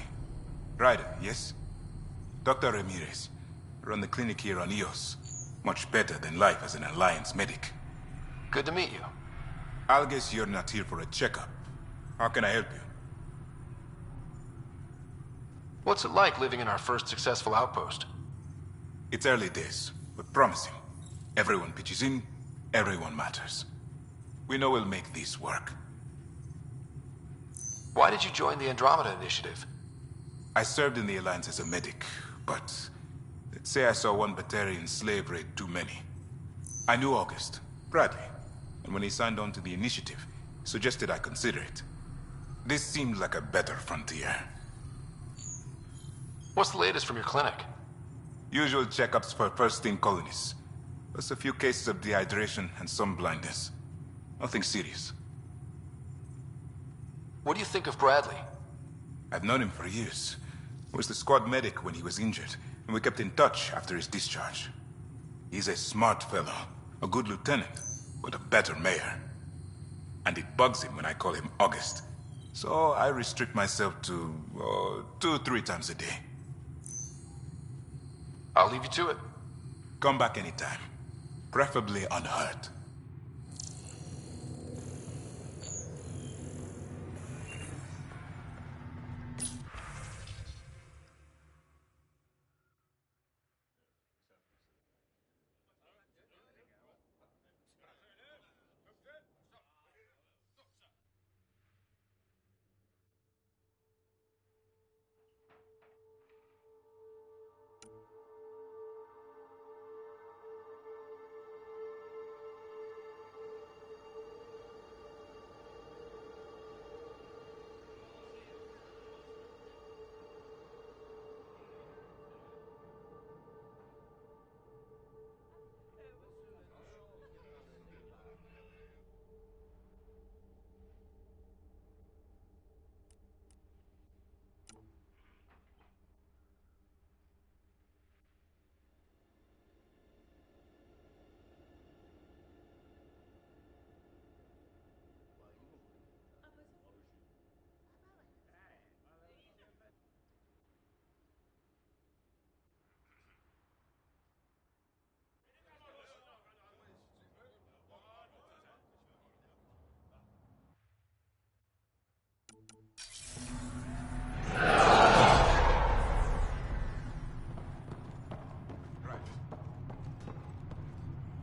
Ryder, yes? Dr. Ramirez. Run the clinic here on EOS. Much better than life as an Alliance medic. Good to meet you. I'll guess you're not here for a checkup. How can I help you? What's it like living in our first successful outpost? It's early days, but promising. Everyone pitches in, everyone matters. We know we'll make this work. Why did you join the Andromeda initiative? I served in the Alliance as a medic, but let's say I saw one Batarian slave raid too many. I knew August, Bradley, and when he signed on to the initiative, suggested I consider it. This seemed like a better frontier. What's the latest from your clinic? Usual checkups for first-in colonists. Plus a few cases of dehydration and some blindness. Nothing serious. What do you think of Bradley? I've known him for years. Was the squad medic when he was injured, and we kept in touch after his discharge. He's a smart fellow, a good lieutenant, but a better mayor. And it bugs him when I call him August. So I restrict myself to 2-3 times a day. I'll leave you to it. Come back anytime. Preferably unhurt.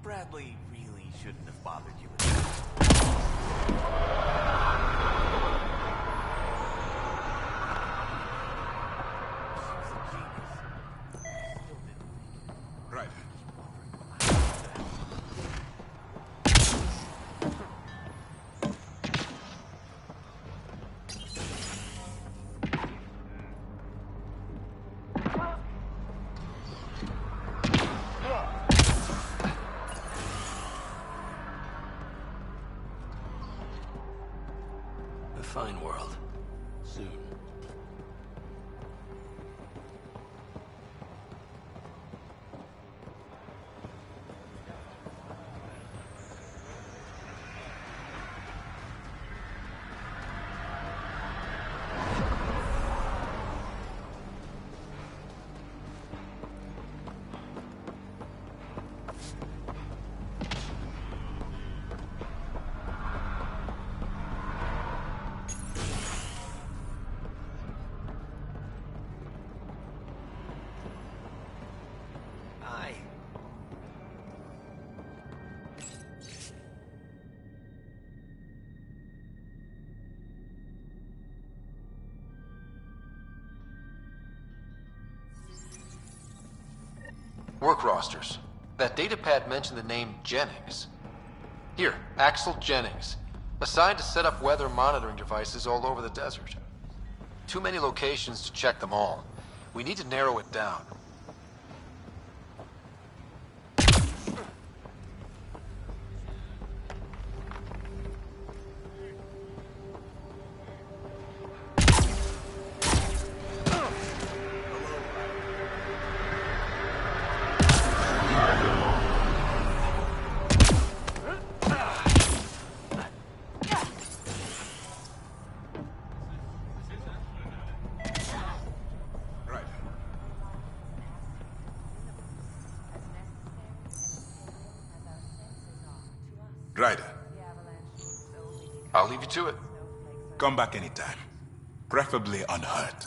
Bradley really shouldn't have bothered you with that. Right. A fine world. Soon. Work rosters. That datapad mentioned the name Jennings. Here, Axel Jennings. Assigned to set up weather monitoring devices all over the desert. Too many locations to check them all. We need to narrow it down. Ryder, I'll leave you to it. come back anytime. Preferably unhurt.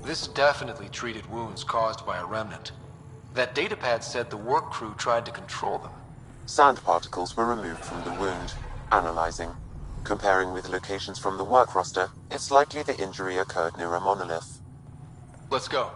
This definitely treated wounds caused by a remnant. That datapad said the work crew tried to control them. Sand particles were removed from the wound. Analyzing. Comparing with locations from the work roster, it's likely the injury occurred near a monolith. Let's go.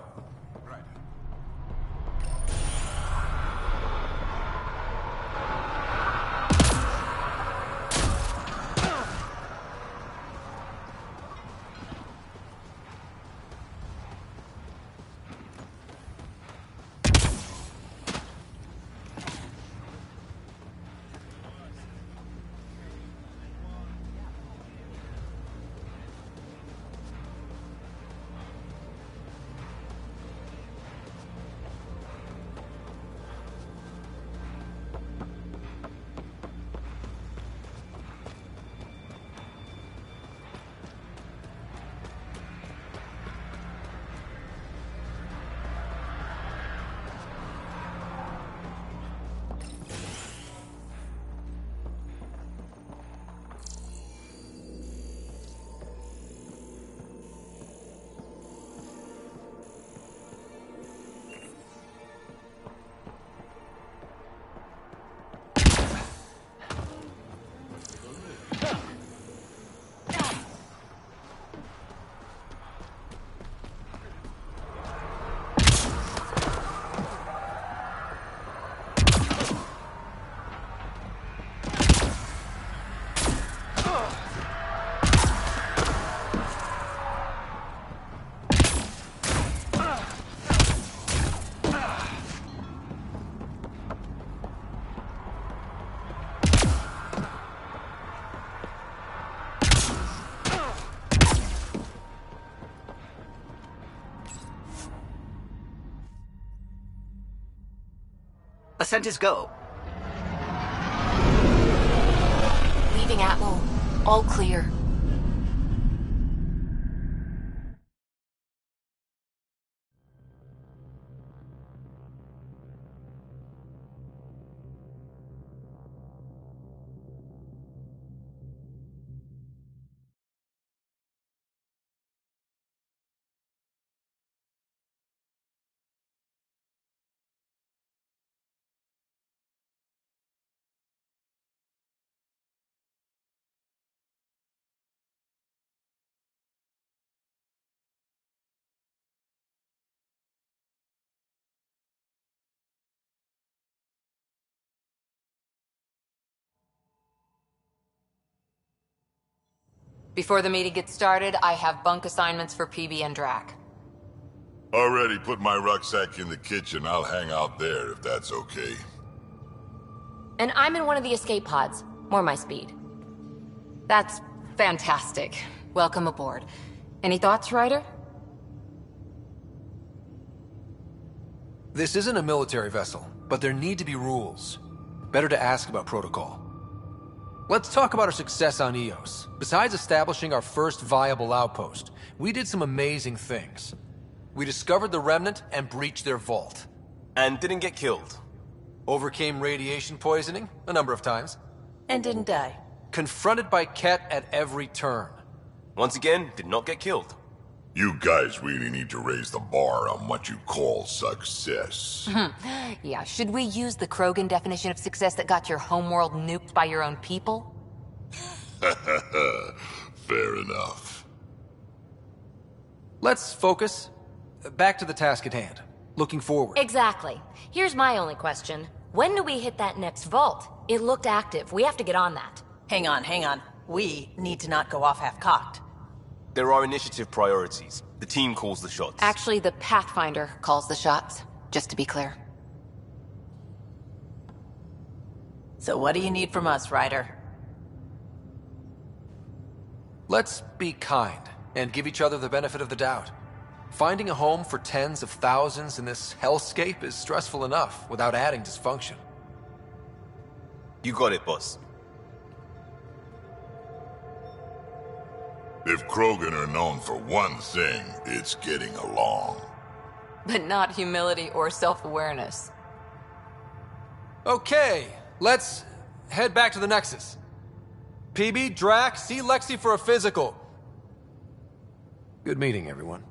Ascent is go. Leaving Atwell. All clear. Before the meeting gets started, I have bunk assignments for PB and Drac. Already put my rucksack in the kitchen. I'll hang out there if that's okay. And I'm in one of the escape pods. More my speed. That's fantastic. Welcome aboard. Any thoughts, Ryder? This isn't a military vessel, but there need to be rules. Better to ask about protocol. Let's talk about our success on EOS. Besides establishing our first viable outpost, we did some amazing things. We discovered the Remnant and breached their vault. And didn't get killed. Overcame radiation poisoning a number of times. And didn't die. Confronted by Ket at every turn. Once again, did not get killed. You guys really need to raise the bar on what you call success. Yeah, should we use the Krogan definition of success that got your homeworld nuked by your own people? Fair enough. Let's focus. Back to the task at hand. Looking forward. Exactly. Here's my only question. When do we hit that next vault? It looked active. We have to get on that. Hang on. We need to not go off half-cocked. There are initiative priorities. The team calls the shots. Actually, the Pathfinder calls the shots, just to be clear. So what do you need from us, Ryder? Let's be kind and give each other the benefit of the doubt. Finding a home for tens of thousands in this hellscape is stressful enough without adding dysfunction. You got it, boss. If Krogan are known for one thing, it's getting along. But not humility or self-awareness. Okay, let's head back to the Nexus. PB, Drac, see Lexi for a physical. Good meeting, everyone.